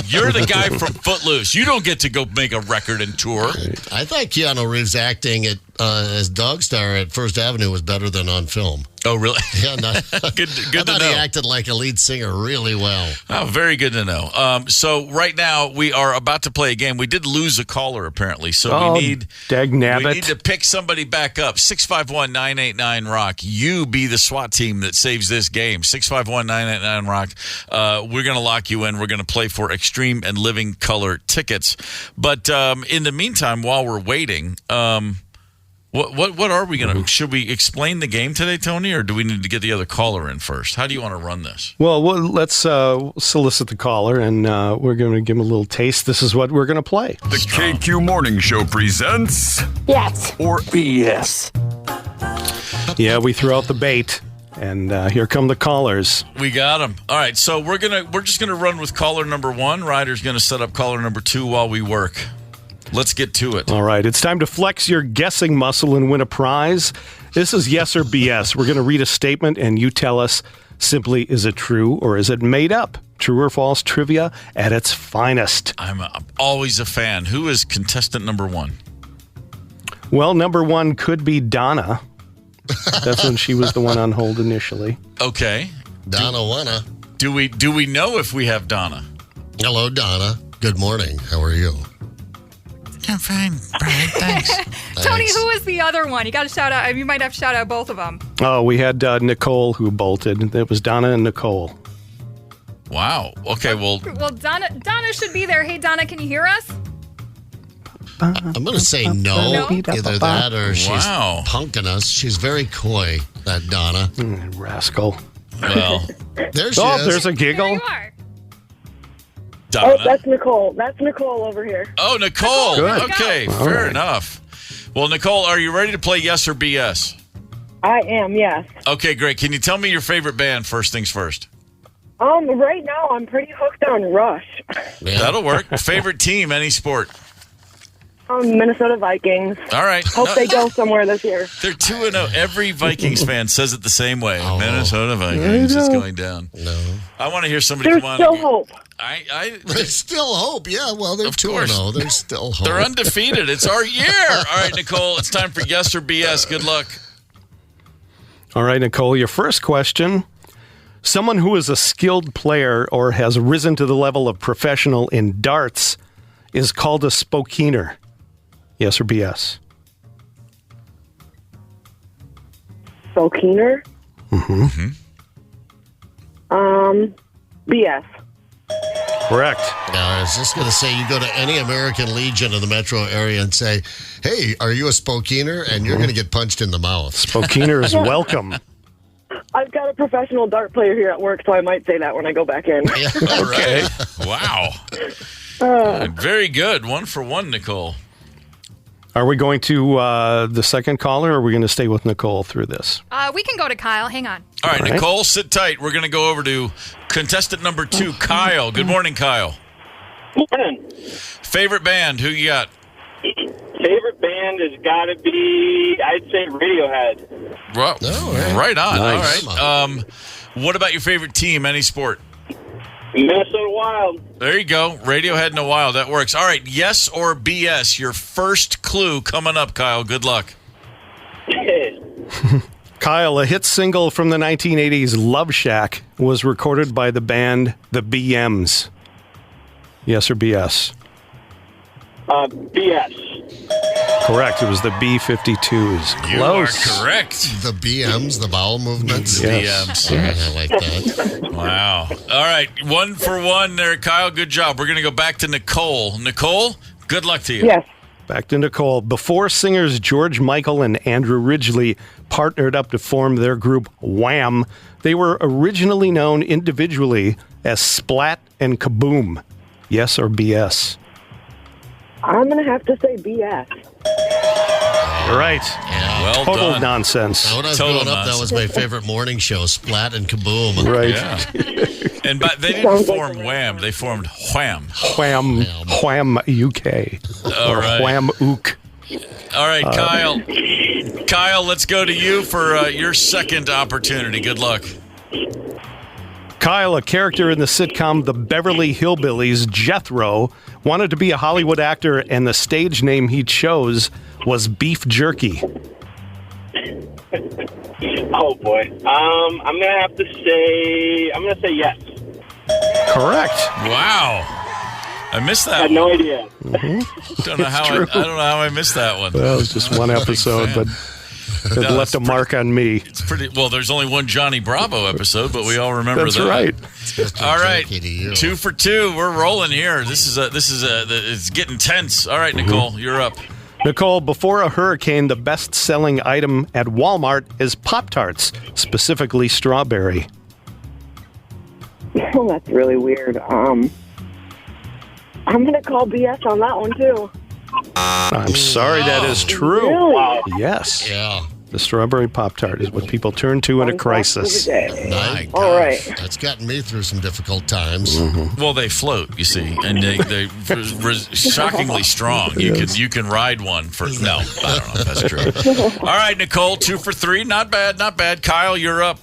you're the guy from Footloose. You don't get to go make a record and tour. I thought Keanu Reeves acting as Dog Star at First Avenue was better than on film. Oh, really? Yeah, good I thought to know. He acted like a lead singer really well. Oh, very good to know. So right now we are about to play a game. We did lose a caller apparently, so we need to pick somebody back up. 651-989-ROCK. You be the SWAT team that saves this game. 651-989-ROCK. We're going to lock you in. We're going to play for Extreme and Living Color tickets. But in the meantime, while we're waiting, What are we going to? Should we explain the game today, Tony, or do we need to get the other caller in first? How do you want to run this? Well, let's solicit the caller, and we're going to give him a little taste. This is what we're going to play. The KQ Morning Show presents Yes or BS. Yeah, we threw out the bait, and here come the callers. We got them. All right, so we're just gonna run with caller number 1. Ryder's gonna set up caller number 2 while we work. Let's get to it. All right, it's time to flex your guessing muscle and win a prize. This is yes or BS. We're going to read a statement, and you tell us simply, is it true or is it made up? True or false trivia at its finest. I'm always a fan. Who is contestant number 1? Well, number 1 could be Donna. That's when she was the one on hold initially. Okay. Donna wanna. Do we know if we have Donna? Hello, Donna. Good morning. How are you? I'm fine, Brian. Thanks. Tony, who was the other one? You got to shout out. You might have to shout out both of them. Oh, we had Nicole who bolted. It was Donna and Nicole. Wow. Okay, well, Donna should be there. Hey, Donna, can you hear us? I'm going to say no. Either that or she's punking us. She's very coy, that Donna. Rascal. Well, there she is. There's a giggle. There you are. Donna. Oh, that's Nicole. That's Nicole over here. Oh, Nicole. Good. Okay, All fair right. enough. Well, Nicole, are you ready to play yes or BS? I am, yes. Okay, great. Can you tell me your favorite band first things first? Right now I'm pretty hooked on Rush. Yeah. That'll work. Favorite team, any sport? Minnesota Vikings. All right. Hope they go somewhere this year. They're 2-0. Every Vikings fan says it the same way. Oh. Minnesota Vikings is going down. No. I want to hear somebody There's come on. still hope. There's still hope. Yeah, well, they're Of 2-0. There's still hope. They're undefeated. It's our year. All right, Nicole, it's time for yes or BS. Good luck. All right, Nicole, your first question. Someone who is a skilled player or has risen to the level of professional in darts is called a spokeener. Yes or BS? Spokeener? Mm-hmm. BS. Correct. Now, I was just going to say, you go to any American Legion in the metro area and say, hey, are you a spokeener? And you're going to get punched in the mouth. Spokeener is welcome. I've got a professional dart player here at work, so I might say that when I go back in. Yeah. All right. Wow. Very good. 1 for 1, Nicole. Are we going to the second caller, or are we going to stay with Nicole through this? We can go to Kyle. Hang on. All right, All right. Nicole, sit tight. We're going to go over to contestant number 2, Kyle. Good morning, Kyle. Morning. Favorite band, who you got? Favorite band has got to be, I'd say, Radiohead. Well, Oh, right on. Nice. All right. What about your favorite team, any sport? Minnesota Wild. There you go. Radiohead in a while. That works. All right, yes or BS? Your first clue coming up, Kyle. Good luck. Kyle, a hit single from the 1980s, Love Shack, was recorded by the band The BMs. Yes or BS? BS. Correct. It was the B-52s. You Close. are correct. The BMs, the bowel movements. Yes. BMs. Yeah, I like that. Wow. All right, 1 for 1 there, Kyle. Good job. We're going to go back to Nicole. Nicole, good luck to you. Yes. Back to Nicole. Before singers George Michael and Andrew Ridgeley partnered up to form their group Wham, they were originally known individually as Splat and Kaboom. Yes or BS? I'm going to have to say BS. All right. Yeah. Well Total done. nonsense. When I was Total growing up, that was my favorite morning show, Splat and Kaboom. Right. Yeah. And they didn't form Wham. They formed Wham. Wham UK. All Or right. Wham Ook. All right, Kyle. Kyle, let's go to you for your second opportunity. Good luck. Kyle, a character in the sitcom The Beverly Hillbillies, Jethro, wanted to be a Hollywood actor, and the stage name he chose was Beef Jerky. Oh, boy. I'm going to have to say, yes. Correct. Wow. I missed I that had one. no idea. Don't know how I don't know how I missed that one. Well, it was just one episode, but it No, left a mark on me. It's pretty well. There's only one Johnny Bravo episode, but we all remember That's that. right. All right, Jerky to you. 2 for 2. We're rolling here. It's getting tense. All right, Nicole, you're up. Nicole, before a hurricane, the best-selling item at Walmart is Pop-Tarts, specifically strawberry. Oh, that's really weird. I'm going to call BS on that one, too. I'm sorry, that is true. Really? Yes. Yeah. The strawberry Pop-Tart is what people turn to in a crisis. My All right. gosh, that's gotten me through some difficult times. Well, they float, you see, and they're shockingly strong. You can ride one for no, I don't know if that's true. All right, Nicole, 2 for 3, not bad, not bad. Kyle, you're up.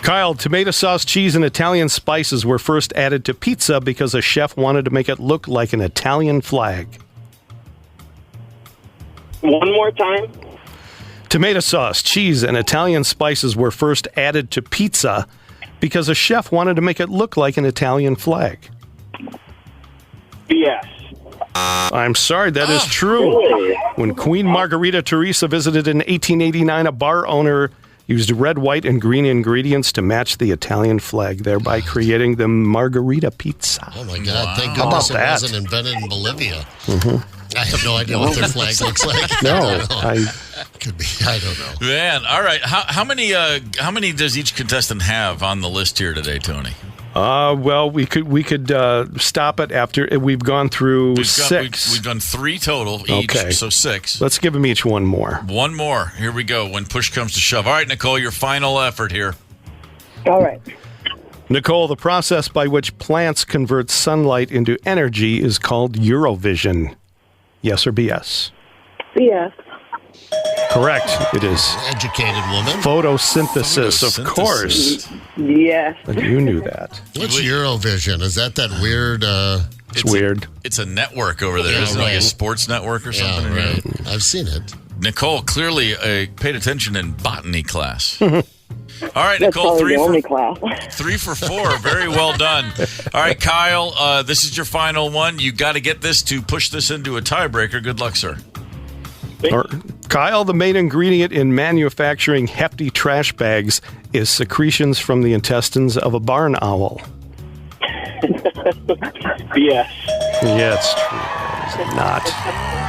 Kyle, tomato sauce, cheese, and Italian spices were first added to pizza because a chef wanted to make it look like an Italian flag. One more time. Tomato sauce, cheese, and Italian spices were first added to pizza because a chef wanted to make it look like an Italian flag. BS. I'm sorry, that is true. Really? When Queen Margarita Teresa visited in 1889, a bar owner used red, white, and green ingredients to match the Italian flag, thereby creating the margarita pizza. Oh, my God. Wow. Thank How goodness about it that? wasn't invented in Bolivia. I have no idea what their flag looks like. No, Could be. I don't know. Man, all right. How many does each contestant have on the list here today, Tony? well, we could stop it after we've gone through 6. We've done 3 total each, Okay. so 6. Let's give them each one more. One more. Here we go. When push comes to shove. All right, Nicole, your final effort here. All right. Nicole, the process by which plants convert sunlight into energy is called Eurovision. Yes or BS? BS. Correct. It is Educated woman. photosynthesis, of Photosynthesis. course. Yes. But you knew that. What's Eurovision? Is that weird? It's weird. It's a network over there. Yeah, Isn't it like a right. sports network or something? Yeah, right. I've seen it. Nicole clearly paid attention in botany class. All right, That's Nicole, probably the only 3 class. for 4. Very well done. All right, Kyle, this is your final one. You got to get this to push this into a tiebreaker. Good luck, sir. Kyle, the main ingredient in manufacturing hefty trash bags is secretions from the intestines of a barn owl. BS. Yeah, it's true. It is not.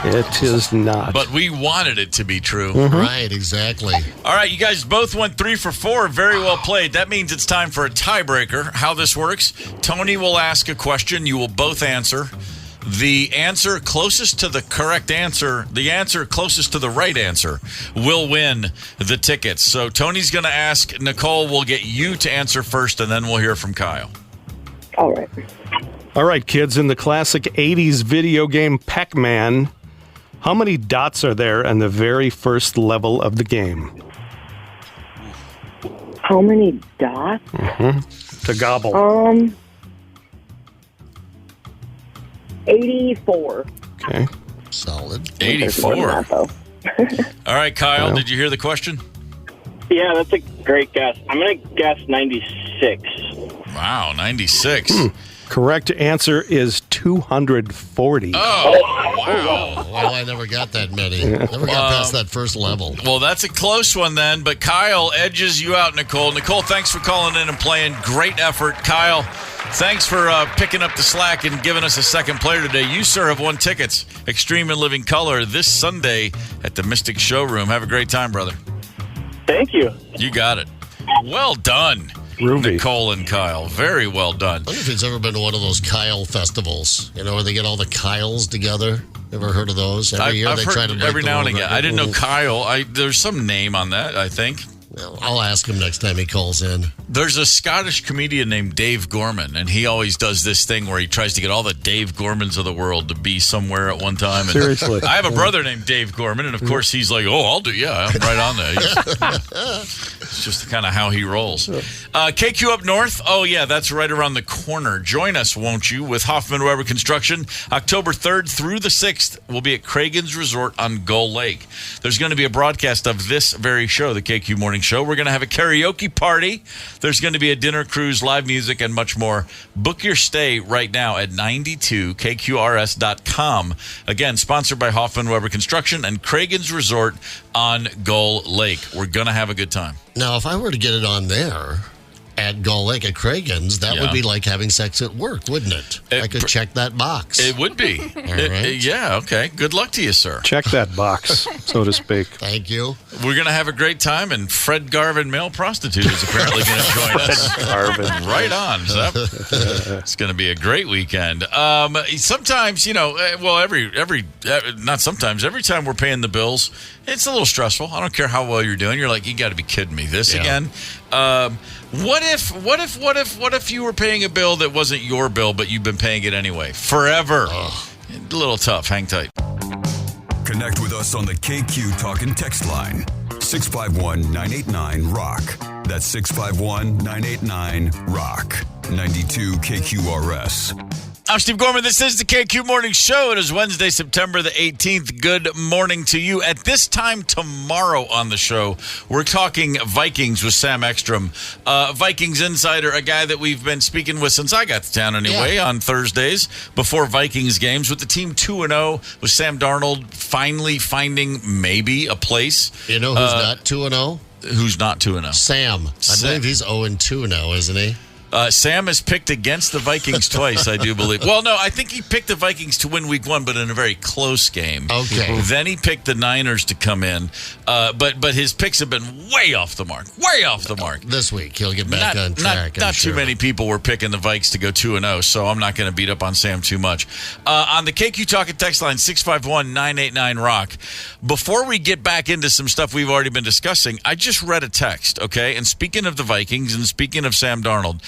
It is not. But we wanted it to be true. Right, exactly. All right, you guys both went 3 for 4. Very well played. That means it's time for a tiebreaker. How this works, Tony will ask a question. You will both answer. The answer closest to the correct answer, the answer closest to the right answer, will win the tickets. So Tony's going to ask. Nicole will get you to answer first, and then we'll hear from Kyle. All right. All right, kids, in the classic 80s video game Pac-Man, how many dots are there in the very first level of the game? How many dots? To gobble. 84. Okay. Solid. 84. Not, though. All right, Kyle, Well. did you hear the question? Yeah, that's a great guess. I'm going to guess 96. Wow, 96. Correct answer is 240. Oh, wow. Well, I never got that many. Never got past that first level. Well, that's a close one then, but Kyle edges you out, Nicole. Nicole, thanks for calling in and playing. Great effort. Kyle, thanks for picking up the slack and giving us a second player today. You, sir, have won tickets. Extreme and Living Color this Sunday at the Mystic Showroom. Have a great time, brother. Thank you. You got it. Well done, Groovy. Nicole and Kyle. Very well done. I wonder if he's ever been to one of those Kyle festivals, where they get all the Kyles together. Ever heard of those? Every year I've they heard try to break every the now and world again. record. I didn't know Kyle. There's some name on that, I think. Well, I'll ask him next time he calls in. There's a Scottish comedian named Dave Gorman, and he always does this thing where he tries to get all the Dave Gormans of the world to be somewhere at one time. And Seriously. I have a brother named Dave Gorman, and of course he's like, oh, I'll do, yeah, I'm right on there. It's just kind of how he rolls. KQ up north, oh yeah, that's right around the corner. Join us, won't you, with Hoffman Weber Construction. October 3rd through the 6th, we'll be at Cragen's Resort on Gull Lake. There's going to be a broadcast of this very show, the KQ Morning Show. We're going to have a karaoke party. There's going to be a dinner cruise, live music, and much more. Book your stay right now at 92kqrs.com. Again, sponsored by Hoffman Weber Construction and Cragen's Resort on Gull Lake. We're going to have a good time. Now, if I were to get it on there at Gull Lake at Cragen's, that would be like having sex at work, wouldn't it? I could check that box. It would be. right. Yeah, okay. Good luck to you, sir. Check that box, so to speak. Thank you. We're going to have a great time, and Fred Garvin, male prostitute, is apparently going to join us. Garvin. Right on. So it's going to be a great weekend. Sometimes, not sometimes, every time we're paying the bills It's a little stressful. I don't care how well you're doing. You're like, you got to be kidding me. This again? What if you were paying a bill that wasn't your bill, but you've been paying it anyway? Forever. A little tough. Hang tight. Connect with us on the KQ Talk and Text line. 651-989-ROCK. That's 651-989-ROCK. 92 KQRS. I'm Steve Gorman. This is the KQ Morning Show. It is Wednesday, September the 18th. Good morning to you. At this time tomorrow on the show, we're talking Vikings with Sam Ekstrom. Vikings insider, a guy that we've been speaking with since I got to town anyway, on Thursdays before Vikings games. With the team 2-0, with Sam Darnold finally finding maybe a place. You know who's not 2-0? Who's not 2-0? Sam. I believe he's 0-2 now, isn't he? Sam has picked against the Vikings twice, I do believe. Well, no, I think he picked the Vikings to win week 1, but in a very close game. Okay. Then he picked the Niners to come in. But his picks have been way off the mark. Way off the mark. This week, he'll get back on track. Not too many people were picking the Vikes to go 2-0, so I'm not going to beat up on Sam too much. On the KQ Talk and Text line, 651-989-ROCK. Before we get back into some stuff we've already been discussing, I just read a text, okay? And speaking of the Vikings and speaking of Sam Darnold,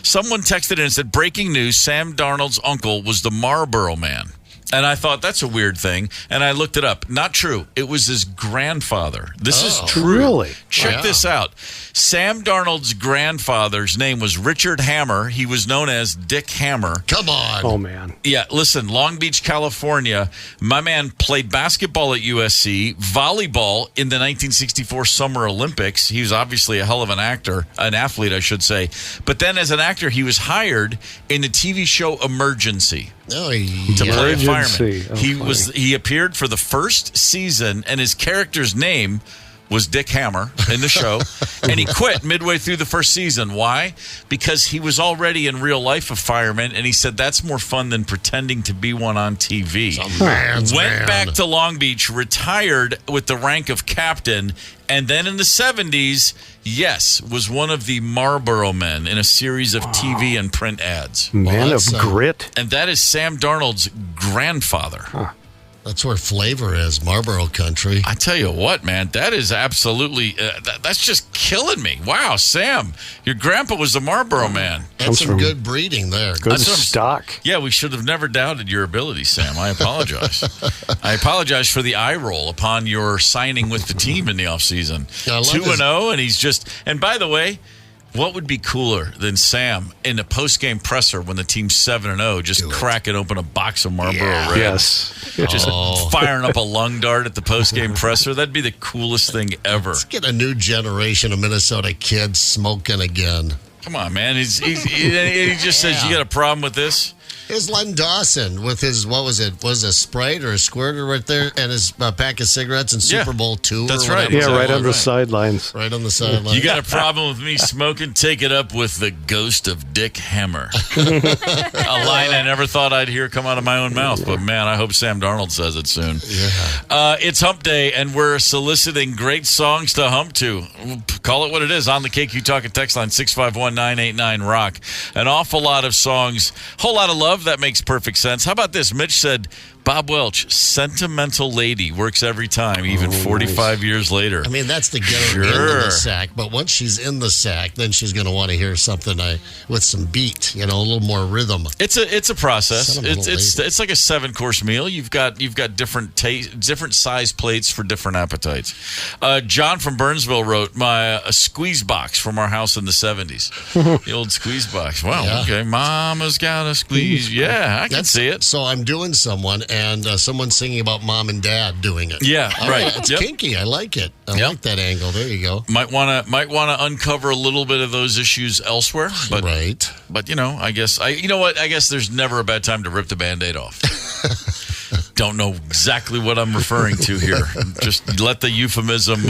someone texted in and said, breaking news, Sam Darnold's uncle was the Marlboro Man. And I thought, that's a weird thing. And I looked it up. Not true. It was his grandfather. This is true. Really? Check this out. Sam Darnold's grandfather's name was Richard Hammer. He was known as Dick Hammer. Come on. Oh, man. Yeah, listen, Long Beach, California. My man played basketball at USC, volleyball in the 1964 Summer Olympics. He was obviously a hell of an athlete, I should say. But then as an actor, he was hired in the TV show Emergency. Oh, to play a fireman. Oh, he appeared for the first season, and his character's name was Dick Hammer in the show, and he quit midway through the first season. Why? Because he was already in real life a fireman, and he said that's more fun than pretending to be one on TV. Went back to Long Beach, retired with the rank of captain, and then in the 70s, was one of the Marlboro Men in a series of TV and print ads. Man of grit. And that is Sam Darnold's grandfather. Huh. That's where flavor is, Marlboro country. I tell you what, man, that is absolutely, that's just killing me. Wow, Sam, your grandpa was the Marlboro Man. That's some good breeding there. Good stock. Yeah, we should have never doubted your ability, Sam. I apologize. I apologize for the eye roll upon your signing with the team in the offseason. 2-0, and he's just, and by the way, what would be cooler than Sam in the post-game presser when the team's 7-0 just cracking open a box of Marlboro Red? Yes. Just firing up a lung dart at the post-game presser. That'd be the coolest thing ever. Let's get a new generation of Minnesota kids smoking again. Come on, man. He just says, you got a problem with this? Here's Len Dawson with his, was it a Sprite or a squirter right there, and his pack of cigarettes in Super Bowl II. That's or right. Yeah, right on the sidelines. Right on the sidelines. You got a problem with me smoking? Take it up with the ghost of Dick Hammer. A line I never thought I'd hear come out of my own mouth, but man, I hope Sam Darnold says it soon. Yeah. It's Hump Day, and we're soliciting great songs to hump to. Call it what it is on the KQ Talk and Text line, 651-989-ROCK. An awful lot of songs, whole lot of love. That makes perfect sense. How about this? Mitch said, Bob Welch, Sentimental Lady, works every time, even 45 years later. I mean, that's to get her into the sack. But once she's in the sack, then she's going to want to hear something with some beat, a little more rhythm. It's a process. It's like a 7-course meal. You've got different size plates for different appetites. John from Burnsville wrote a squeeze box from our house in the 70s. The old squeeze box. Wow. Okay. Mama's got a squeeze. Yeah, I can see it. So I'm doing someone, and someone's singing about mom and dad doing it. Yeah, right. It's kinky. I like it. I like that angle. There you go. Might want to uncover a little bit of those issues elsewhere. But, right. But I guess there's never a bad time to rip the Band-Aid off. Don't know exactly what I'm referring to here. Just let the euphemism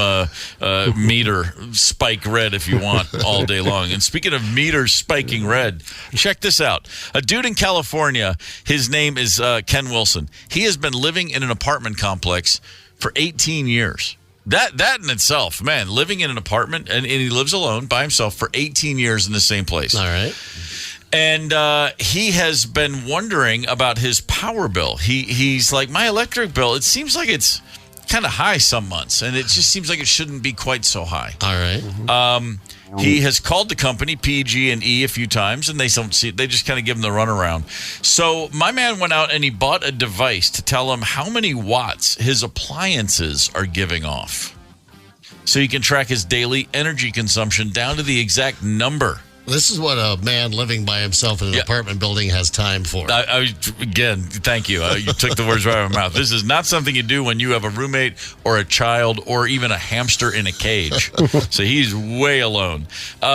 meter spike red if you want all day long. And speaking of meters spiking red, check this out. A dude in California, his name is Ken Wilson. He has been living in an apartment complex for 18 years. That in itself, man, living in an apartment, and he lives alone by himself for 18 years in the same place. All right. And he has been wondering about his power bill. He's like, my electric bill, it seems like it's kind of high some months, and it just seems like it shouldn't be quite so high. All right. He has called the company PG&E a few times, and they just kind of give him the runaround. So my man went out and he bought a device to tell him how many watts his appliances are giving off, so he can track his daily energy consumption down to the exact number. This is what a man living by himself in an apartment building has time for. Again, thank you. You took the words right out of my mouth. This is not something you do when you have a roommate or a child or even a hamster in a cage. So he's way alone.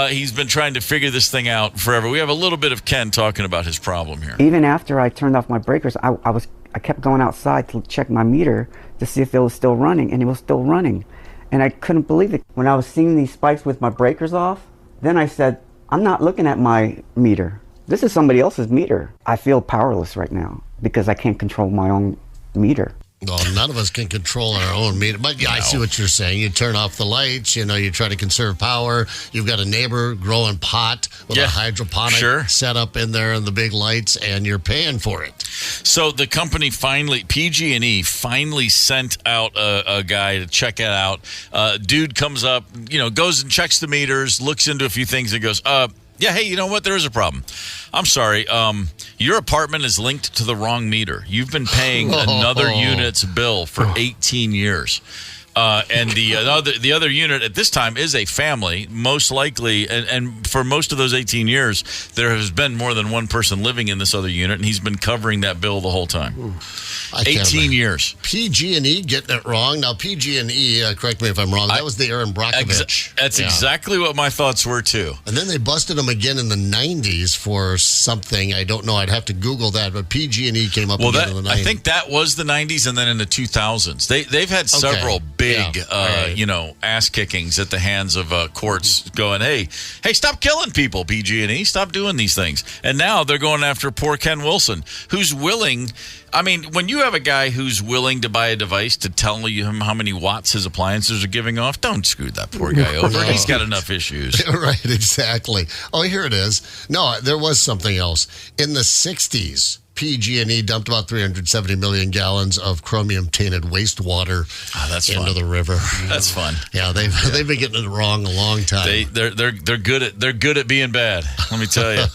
He's been trying to figure this thing out forever. We have a little bit of Ken talking about his problem here. Even after I turned off my breakers, I kept going outside to check my meter to see if it was still running, and it was still running. And I couldn't believe it. When I was seeing these spikes with my breakers off, then I said, I'm not looking at my meter. This is somebody else's meter. I feel powerless right now because I can't control my own meter. Well, none of us can control our own meter. But yeah, I see what you're saying. You turn off the lights, you try to conserve power. You've got a neighbor growing pot with a hydroponic setup in there and the big lights, and you're paying for it. So the company PG&E finally sent out a guy to check it out. Dude comes up, goes and checks the meters, looks into a few things, and goes, yeah, hey, you know what? There is a problem. I'm sorry. Your apartment is linked to the wrong meter. You've been paying another unit's bill for 18 years. And the other unit at this time is a family, most likely, and for most of those 18 years, there has been more than one person living in this other unit, and he's been covering that bill the whole time. 18 years. PG&E getting it wrong. Now, PG&E, correct me if I'm wrong, that was the Aaron Brockovich. That's exactly what my thoughts were, too. And then they busted him again in the 90s for something. I don't know. I'd have to Google that, but PG&E came up again in the 90s. I think that was the 90s, and then in the 2000s. They've had several big, ass kickings at the hands of courts going, hey, stop killing people, PG&E. Stop doing these things. And now they're going after poor Ken Wilson, who's willing. I mean, when you have a guy who's willing to buy a device to tell him how many watts his appliances are giving off, don't screw that poor guy over. No. He's got enough issues. Right, exactly. Oh, here it is. No, there was something else. In the 60s, PG&E dumped about 370 million gallons of chromium-tainted wastewater into the river. That's fun. Yeah, they've been getting it wrong a long time. They're good at being bad. Let me tell you.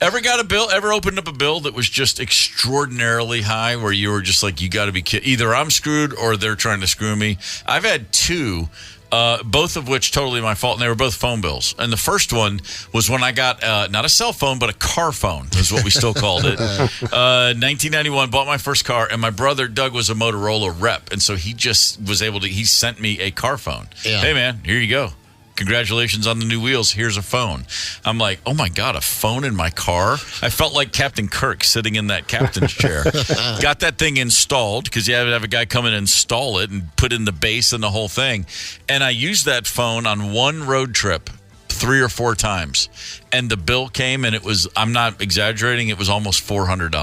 Ever opened up a bill that was just extraordinarily high, where you were just like, you got to be kidding? Either I'm screwed or they're trying to screw me. I've had two. Both of which totally my fault, and they were both phone bills. And the first one was when I got not a cell phone, but a car phone is what we still called it. 1991, bought my first car, and my brother Doug was a Motorola rep, and so he just was able to. He sent me a car phone. Yeah. Hey man, here you go. Congratulations on the new wheels. Here's a phone. I'm like, oh my God, a phone in my car? I felt like Captain Kirk sitting in that captain's chair. Got that thing installed because you had to have a guy come and install it and put in the base and the whole thing. And I used that phone on one road trip 3 or 4 times. And the bill came, and it was, I'm not exaggerating, it was almost $400.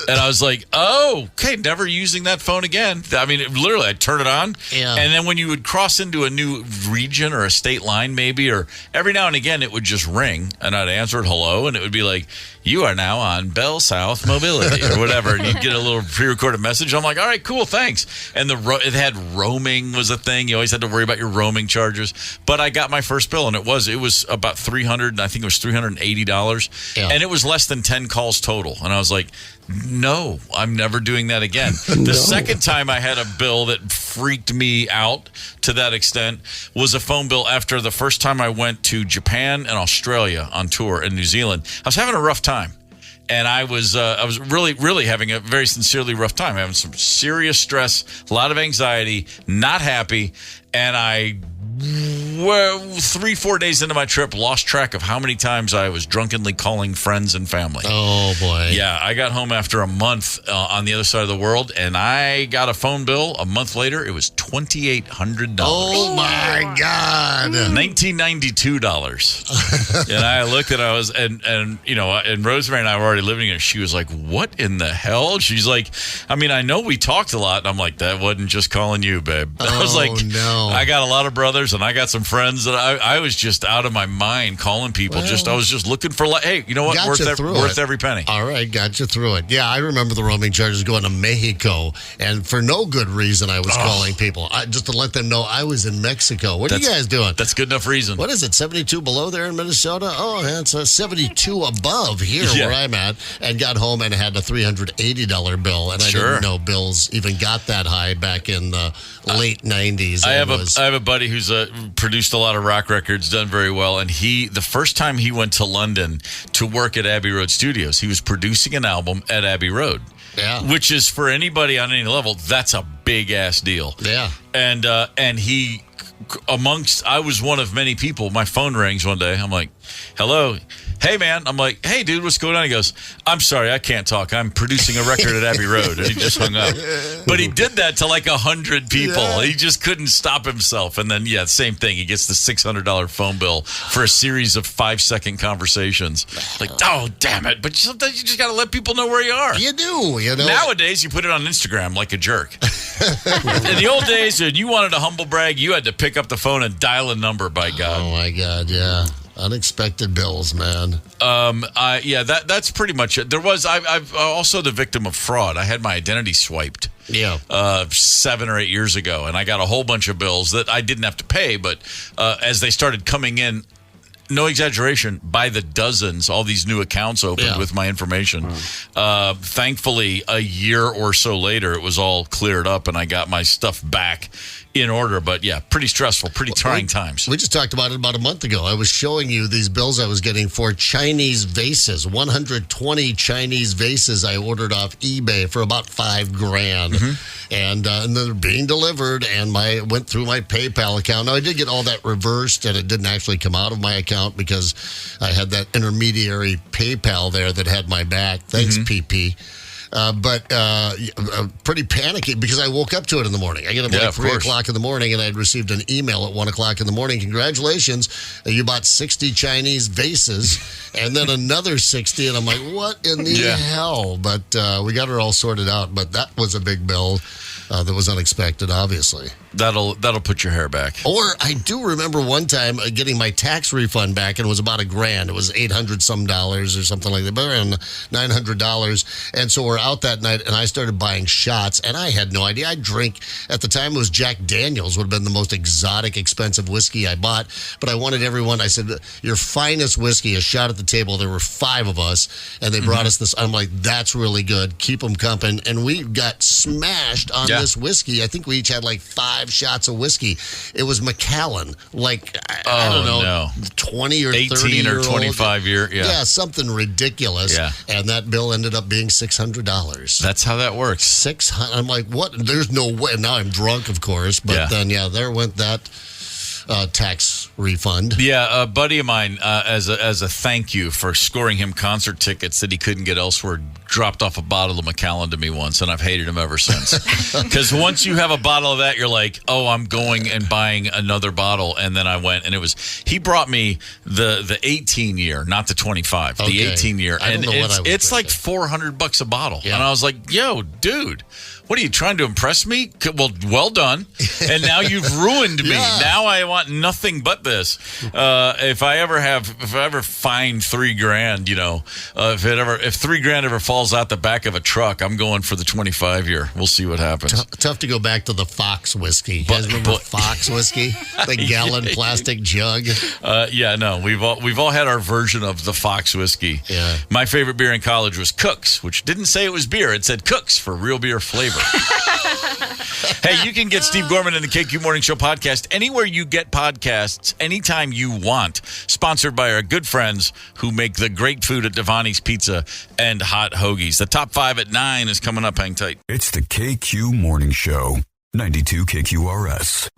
And I was like, oh, okay, never using that phone again. I mean, literally, I'd turn it on, and then when you would cross into a new region or a state line maybe, or every now and again, it would just ring, and I'd answer it, hello, and it would be like, you are now on Bell South Mobility, or whatever, and you'd get a little pre-recorded message. I'm like, all right, cool, thanks. And it had roaming was a thing. You always had to worry about your roaming charges. But I got my first bill, and it was about $300, I think it was $380, and it was less than 10 calls total. And I was like, no, I'm never doing that again. The second time I had a bill that freaked me out to that extent was a phone bill after the first time I went to Japan and Australia on tour and New Zealand. I was having a rough time. And I was really, really having a very sincerely rough time, having some serious stress, a lot of anxiety, not happy. And I, 3-4 days into my trip, lost track of how many times I was drunkenly calling friends and family. Oh, boy. Yeah, I got home after a month on the other side of the world, and I got a phone bill a month later. It was $20. $2,800. Oh my God. $1992. And I looked at it, and Rosemary and I were already living here. She was like, what in the hell? She's like, I mean, I know we talked a lot. And I'm like, that wasn't just calling you, babe. I was like, no. I got a lot of brothers and I got some friends that I was just out of my mind calling people. I was just looking for, hey, you know what? Worth every penny. All right, got you through it. Yeah, I remember the roaming charges going to Mexico, and for no good reason I was calling people. Just to let them know I was in Mexico. What are you guys doing? That's good enough reason. What is it, 72 below there in Minnesota? Oh, it's 72 above here where I'm at, and got home and had a $380 bill, and I didn't know bills even got that high back in the late 90s. I have a buddy who's produced a lot of rock records, done very well, and the first time he went to London to work at Abbey Road Studios, he was producing an album at Abbey Road. Yeah. Which is, for anybody on any level, that's a big-ass deal. Yeah. And he, I was one of many people, my phone rings one day. I'm like, hello. Hey, man. I'm like, hey, dude, what's going on? He goes, I'm sorry, I can't talk. I'm producing a record at Abbey Road. And he just hung up. But he did that to like 100 people. Yeah. He just couldn't stop himself. And then, same thing. He gets the $600 phone bill for a series of 5-second conversations. Like, oh, damn it. But sometimes you just got to let people know where you are. You do, Nowadays, you put it on Instagram like a jerk. In the old days, when you wanted to humble brag, you had to pick up the phone and dial a number, by God. Oh, my God, yeah. Unexpected bills, man. That's pretty much it. I'm also the victim of fraud. I had my identity swiped. Yeah. 7 or 8 years ago, and I got a whole bunch of bills that I didn't have to pay, but as they started coming in, no exaggeration, by the dozens, all these new accounts opened with my information. Thankfully, a year or so later, it was all cleared up, and I got my stuff back in order. But pretty stressful, pretty trying times. We just talked about it about a month ago. I was showing you these bills I was getting for Chinese vases. 120 Chinese vases I ordered off eBay for about $5,000. And they're being delivered, and went through my PayPal account. Now, I did get all that reversed, and it didn't actually come out of my account because I had that intermediary PayPal there that had my back. Thanks, PP. But pretty panicky because I woke up to it in the morning. I get up at 3 o'clock in the morning, and I had received an email at 1 o'clock in the morning. Congratulations, you bought 60 Chinese vases, and then another 60. And I'm like, what in the hell? But we got it all sorted out. But that was a big bill that was unexpected, obviously. That'll put your hair back. Or I do remember one time getting my tax refund back, and it was about $1,000. It was $800 some or something like that, but around $900. And so we're out that night, and I started buying shots, and I had no idea. I drink at the time. It was Jack Daniels, would have been the most exotic, expensive whiskey I bought. But I wanted everyone. I said, your finest whiskey, a shot at the table. There were 5 of us, and they brought us this. I'm like, that's really good. Keep them coming. And we got smashed on this whiskey. I think we each had like 5 shots of whiskey. It was Macallan, like I don't know, 20 or 30 18 or 25 year, something ridiculous. Yeah. And that bill ended up being $600. That's how that works. 600. I'm like, what? There's no way. Now I'm drunk, of course, but then there went that tax refund. Yeah, a buddy of mine, as a thank you for scoring him concert tickets that he couldn't get elsewhere, dropped off a bottle of Macallan to me once, and I've hated him ever since. Because once you have a bottle of that, you're like, oh, I'm going and buying another bottle. And then I went, and he brought me the 18 year, not the 25, the 18 year, and it's like $400 a bottle. Yeah. And I was like, yo, dude, what are you trying to impress me? Well done. And now you've ruined me. Now I want nothing but this. If I ever find $3,000, if $3,000 ever falls out the back of a truck, I'm going for the 25 year. We'll see what happens. Tough to go back to the Fox whiskey. You guys remember Fox whiskey? The gallon plastic jug. We've all had our version of the Fox whiskey. Yeah. My favorite beer in college was Cook's, which didn't say it was beer. It said Cook's for real beer flavor. Hey, you can get Steve Gorman and the KQ Morning Show podcast anywhere you get podcasts, anytime you want. Sponsored by our good friends who make the great food at Devani's Pizza and Hot Hoagies. The top 5 at 9 is coming up. Hang tight. It's the KQ Morning Show, 92 KQRS.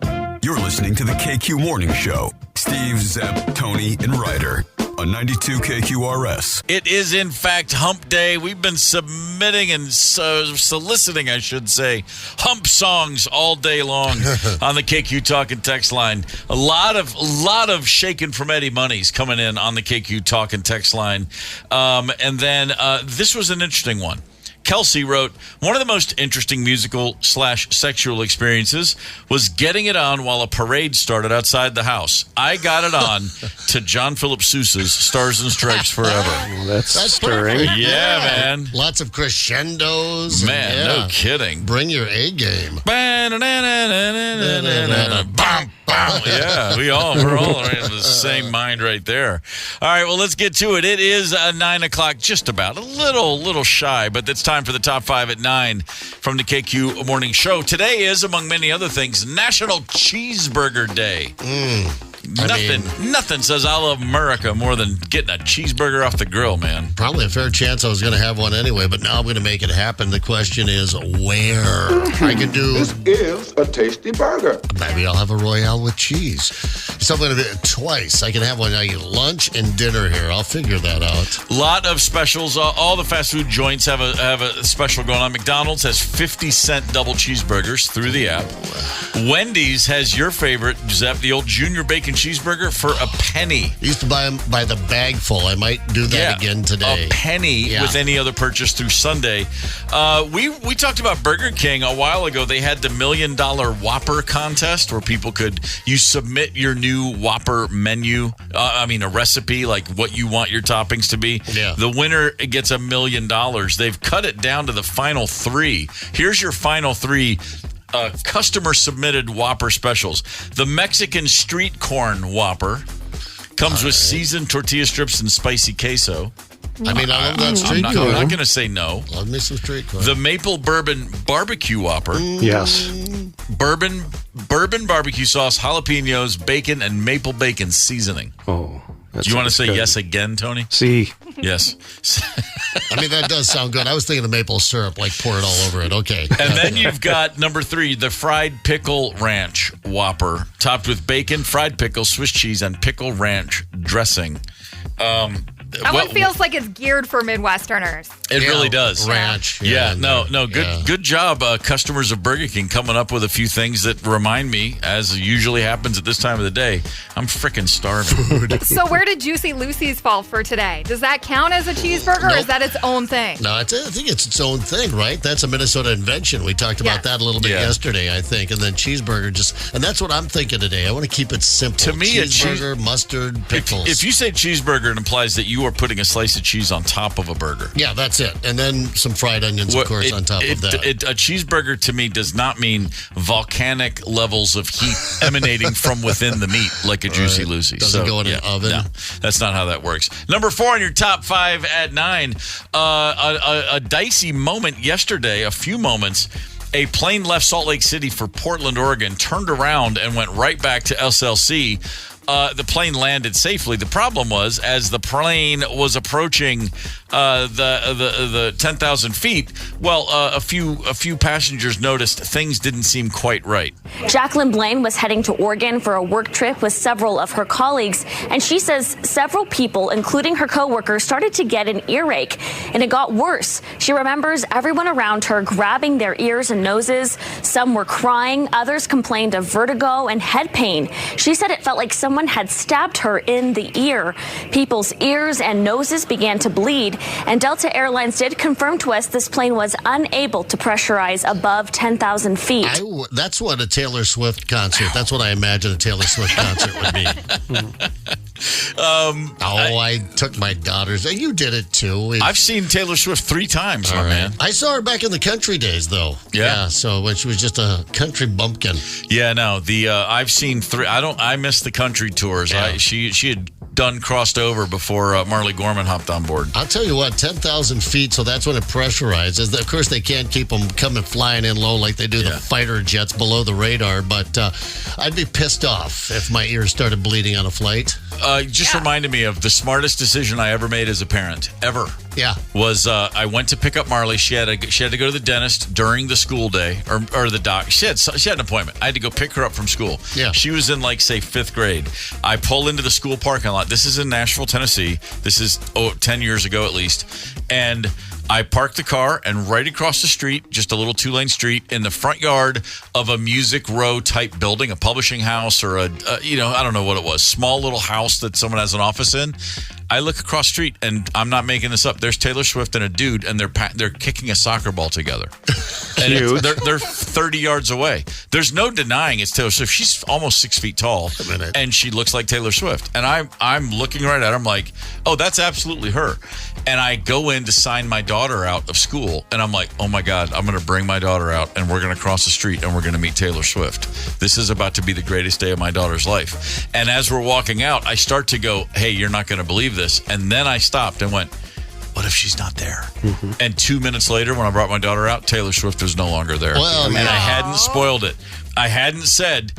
You're listening to the KQ Morning Show. Steve, Zepp, Tony, and Ryder on 92 KQRS. It is, in fact, hump day. We've been submitting and soliciting, I should say, hump songs all day long on the KQ Talk and Text line. A lot of shaking from Eddie Money's coming in on the KQ Talk and Text line. And then this was an interesting one. Kelsey wrote, one of the most interesting musical/sexual experiences was getting it on while a parade started outside the house. I got it on to John Philip Sousa's Stars and Stripes Forever. That's stirring. Yeah, man. Lots of crescendos. Man, no kidding. Bring your A game. Yeah, we're all in the same mind right there. All right, well, let's get to it. It is 9 o'clock, just about. A little shy, but it's time for the top 5 at 9 from the KQ Morning Show. Today is, among many other things, National Cheeseburger Day. Nothing says I love America more than getting a cheeseburger off the grill, man. Probably a fair chance I was going to have one anyway, but now I'm going to make it happen. The question is where? I could do... This is a tasty burger. Maybe I'll have a Royale with cheese. So I'm going to do it twice. I can have one like lunch and dinner here. I'll figure that out. A lot of specials. All the fast food joints have a special going on. McDonald's has 50-cent double cheeseburgers through the app. Wendy's has your favorite, Zepp, the old junior bacon cheeseburger for a penny. Used to buy them by the bag full. I might do that again today. A penny with any other purchase through Sunday. We talked about Burger King a while ago. They had the $1 Million Whopper contest where you submit your new Whopper menu. A recipe, like what you want your toppings to be. Yeah. The winner gets $1 million. They've cut it down to the final 3. Here's your final 3. Customer submitted Whopper specials. The Mexican street corn Whopper comes with seasoned tortilla strips and spicy queso. I love that street corn. I'm not going to say no. Love me some street corn. The Maple Bourbon Barbecue Whopper. Yes. Bourbon barbecue sauce, jalapenos, bacon, and maple bacon seasoning. Oh. Do you want to say yes again, Tony? See. Yes. That does sound good. I was thinking the maple syrup, like pour it all over it. Okay. And then you've got number 3, the Fried Pickle Ranch Whopper, topped with bacon, fried pickle, Swiss cheese, and pickle ranch dressing. That one feels like it's geared for Midwesterners. It really does. Ranch. Good job, customers of Burger King, coming up with a few things that remind me, as usually happens at this time of the day, I'm freaking starving. So where did Juicy Lucy's fall for today? Does that count as a cheeseburger, or is that its own thing? No, I think it's its own thing, right? That's a Minnesota invention. We talked about that a little bit yesterday, I think. And then cheeseburger and that's what I'm thinking today. I want to keep it simple. To me, cheeseburger, mustard, pickles. If you say cheeseburger, it implies that you are putting a slice of cheese on top of a burger. Yeah, that's it. And then some fried onions, of course, on top of that. A cheeseburger to me does not mean volcanic levels of heat emanating from within the meat like a Juicy Lucy. Doesn't go in an oven. No, that's not how that works. Number 4 on your top 5 at 9. A dicey moment yesterday, a few moments. A plane left Salt Lake City for Portland, Oregon, turned around and went right back to SLC. The plane landed safely. The problem was, as the plane was approaching the 10,000 feet, a few passengers noticed things didn't seem quite right. Jacqueline Blaine was heading to Oregon for a work trip with several of her colleagues, and she says several people, including her coworkers, started to get an earache, and it got worse. She remembers everyone around her grabbing their ears and noses. Some were crying. Others complained of vertigo and head pain. She said it felt like someone had stabbed her in the ear. People's ears and noses began to bleed, and Delta Airlines did confirm to us this plane was unable to pressurize above 10,000 feet. That's what a Taylor Swift concert, that's what I imagine a Taylor Swift concert would be. I took my daughters. You did it too. I've seen Taylor Swift 3 times, my man. I saw her back in the country days, though. Yeah. So when she was just a country bumpkin. Yeah, no. I've seen 3. I missed the country tours. Yeah. She had crossed over before Marley Gorman hopped on board. I'll tell you what, 10,000 feet, so that's when it pressurizes. Of course, they can't keep them coming flying in low like they do the fighter jets below the radar, but I'd be pissed off if my ears started bleeding on a flight. Reminded me of the smartest decision I ever made as a parent, ever. Yeah. Was I went to pick up Marley. She had to go to the dentist during the school day, or the doc. She had an appointment. I had to go pick her up from school. Yeah. She was in, like, say, 5th grade. I pull into the school parking lot. This is in Nashville, Tennessee. This is 10 years ago at least. And I parked the car, and right across the street, just a little 2-lane street, in the front yard of a Music Row type building, a publishing house, or I don't know what it was, small little house that someone has an office in. I look across the street, and I'm not making this up. There's Taylor Swift and a dude, and they're kicking a soccer ball together. And they're 30 yards away. There's no denying it's Taylor Swift. She's almost 6 feet tall, and she looks like Taylor Swift. And I'm looking right at her. I'm like, oh, that's absolutely her. And I go in to sign my daughter out of school, and I'm like, oh my God, I'm going to bring my daughter out, and we're going to cross the street, and we're going to meet Taylor Swift. This is about to be the greatest day of my daughter's life. And as we're walking out, I start to go, hey, you're not going to believe this. And then I stopped and went, what if she's not there? Mm-hmm. And 2 minutes later, when I brought my daughter out, Taylor Swift was no longer there. Well, and I hadn't spoiled it. I hadn't said,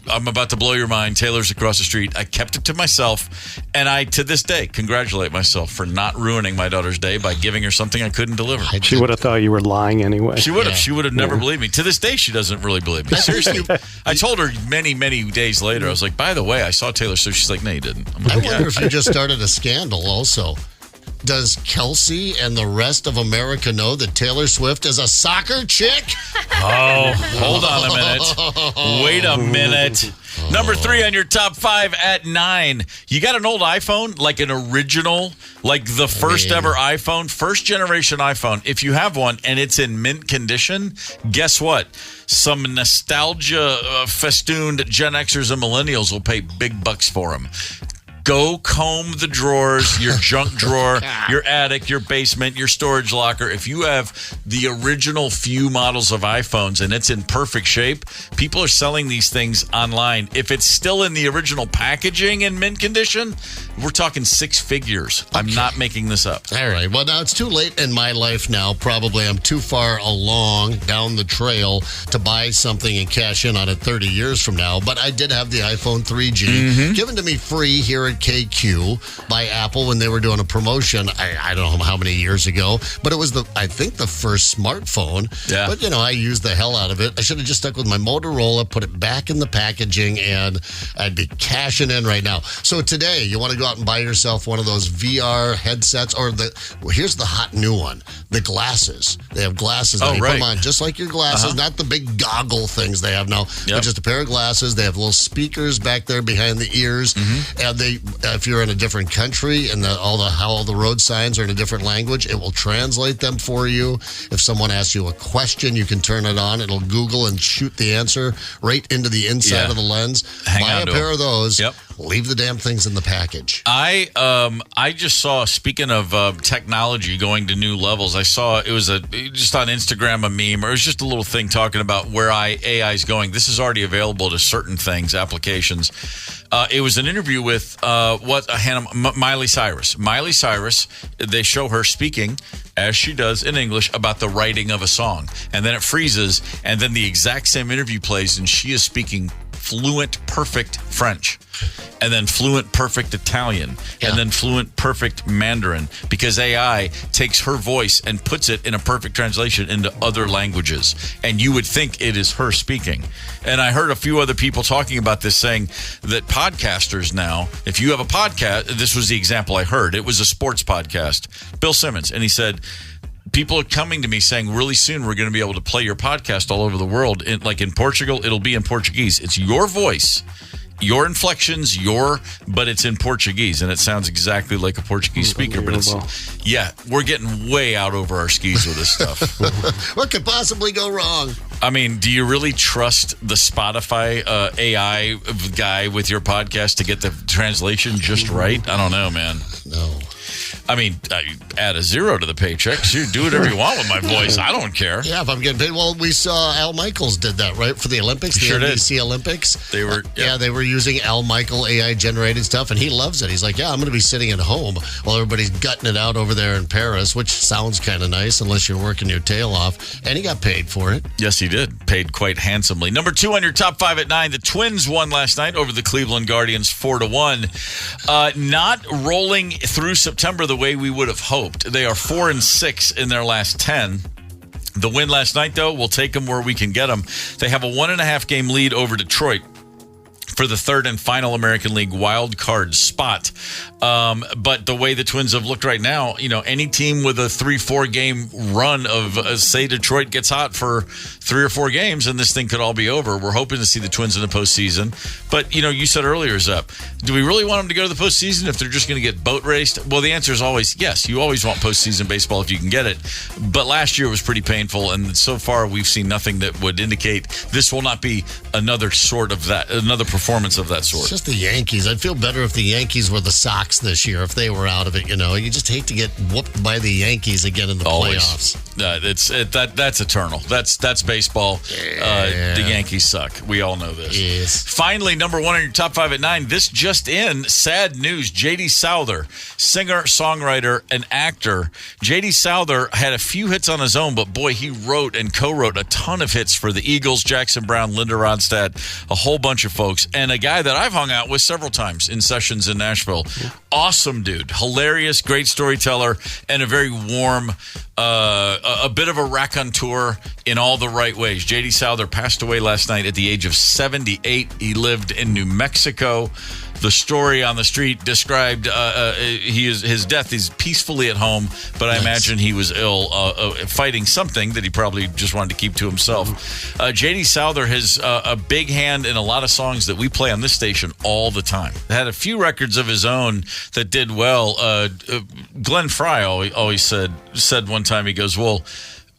I'm about to blow your mind. Taylor's across the street. I kept it to myself. And I, to this day, congratulate myself for not ruining my daughter's day by giving her something I couldn't deliver. She would have thought you were lying anyway. She would have. Yeah. She would have never believed me. To this day, she doesn't really believe me. Seriously. I told her many, many days later, I was like, by the way, I saw Taylor Swift. She's like, no, you didn't. I'm like, I wonder if you just started a scandal also. Does Kelsey and the rest of America know that Taylor Swift is a soccer chick? Oh, hold on a minute. Wait a minute. Number 3 on your top 5 at 9. You got an old iPhone, like an original, like the first ever iPhone, first generation iPhone. If you have one and it's in mint condition, guess what? Some nostalgia festooned Gen Xers and millennials will pay big bucks for them. Go comb the drawers, your junk drawer, your attic, your basement, your storage locker. If you have the original few models of iPhones and it's in perfect shape, people are selling these things online. If it's still in the original packaging in mint condition, we're talking 6 figures. Okay. I'm not making this up. All right. Well, now it's too late in my life now. Probably I'm too far along down the trail to buy something and cash in on it 30 years from now. But I did have the iPhone 3G given to me free here at KQ by Apple when they were doing a promotion. I don't know how many years ago, but it was I think the first smartphone. Yeah. But I used the hell out of it. I should have just stuck with my Motorola, put it back in the packaging, and I'd be cashing in right now. So today, you want to go out and buy yourself one of those VR headsets, or here's the hot new one, the glasses. They have glasses that you put them on just like your glasses, not the big goggle things they have now, but just a pair of glasses. They have little speakers back there behind the ears, and if you're in a different country and how all the road signs are in a different language, it will translate them for you. If someone asks you a question, you can turn it on. It'll Google and shoot the answer right into the inside of the lens. Buy a pair of those. Yep. Leave the damn things in the package. I just saw, speaking of technology going to new levels, I saw it was just on Instagram a meme, or it was just a little thing talking about where AI is going. This is already available to certain things, applications. It was an interview with Miley Cyrus. Miley Cyrus, they show her speaking as she does in English about the writing of a song. And then it freezes, and then the exact same interview plays, and she is speaking fluent, perfect French, and then fluent, perfect Italian, and then fluent, perfect Mandarin, because AI takes her voice and puts it in a perfect translation into other languages. And you would think it is her speaking. And I heard a few other people talking about this, saying that podcasters now, if you have a podcast, this was the example I heard. It was a sports podcast, Bill Simmons, and he said, people are coming to me saying, really soon we're going to be able to play your podcast all over the world. Like in Portugal, it'll be in Portuguese. It's your voice, your inflections, but it's in Portuguese, and it sounds exactly like a Portuguese speaker. But we're getting way out over our skis with this stuff. What could possibly go wrong? I mean, do you really trust the Spotify AI guy with your podcast to get the translation just right? I don't know, man. No. I mean, add a 0 to the paycheck. You do whatever you want with my voice. I don't care. Yeah, if I'm getting paid. Well, we saw Al Michaels did that, right, for the Olympics, the NBC Olympics. They were, they were using Al Michael AI-generated stuff, and he loves it. He's like, I'm going to be sitting at home while everybody's gutting it out over there in Paris, which sounds kind of nice unless you're working your tail off. And he got paid for it. Yes, he did. Paid quite handsomely. Number 2 on your top 5 at 9. The Twins won last night over the Cleveland Guardians 4-1. Not rolling through September. number the way we would have hoped. They are 4-6 in their last 10. The win last night, though, we'll take them where we can get them. They have a 1.5 game lead over Detroit for the third and final American League wild card spot. But the way the Twins have looked right now, any team with a 3-4 game run of, say, Detroit gets hot for 3 or 4 games, and this thing could all be over. We're hoping to see the Twins in the postseason. But, you said earlier, Zep, do we really want them to go to the postseason if they're just going to get boat raced? Well, the answer is always yes. You always want postseason baseball if you can get it. But last year was pretty painful, and so far we've seen nothing that would indicate this will not be another performance of that sort. It's just the Yankees. I'd feel better if the Yankees were the Sox this year, if they were out of it. You just hate to get whooped by the Yankees again in the playoffs. That's eternal. That's baseball. The Yankees suck. We all know this. Yes. Finally, number 1 on your top 5 at 9. This just in. Sad news. J.D. Souther, singer, songwriter, and actor. J.D. Souther had a few hits on his own, but boy, he wrote and co-wrote a ton of hits for the Eagles, Jackson Browne, Linda Ronstadt, a whole bunch of folks, and a guy that I've hung out with several times in sessions in Nashville. Awesome dude. Hilarious, great storyteller, and a very warm, a bit of a raconteur in all the right ways. J.D. Souther passed away last night at the age of 78. He lived in New Mexico. The story on the street described his death. He's peacefully at home, but I imagine he was ill, fighting something that he probably just wanted to keep to himself. J.D. Souther has a big hand in a lot of songs that we play on this station all the time. Had a few records of his own that did well. Glenn Fry always said one time, he goes, well,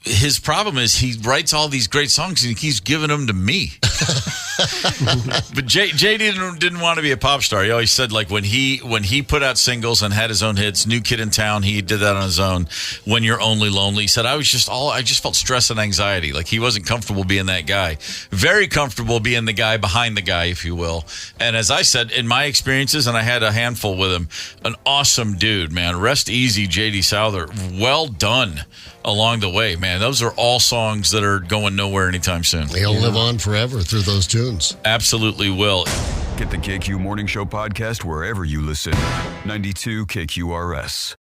his problem is he writes all these great songs and he keeps giving them to me. But JD didn't want to be a pop star. He always said, like, when he put out singles and had his own hits, New Kid in Town, he did that on his own. When You're Only Lonely, he said, I just felt stress and anxiety. Like, he wasn't comfortable being that guy. Very comfortable being the guy behind the guy, if you will. And as I said, in my experiences, and I had a handful with him, an awesome dude, man. Rest easy, JD Souther. Well done along the way, man. Those are all songs that are going nowhere anytime soon. They'll live on forever through those tunes. Absolutely will. Get the KQ Morning Show podcast wherever you listen. 92 KQRS.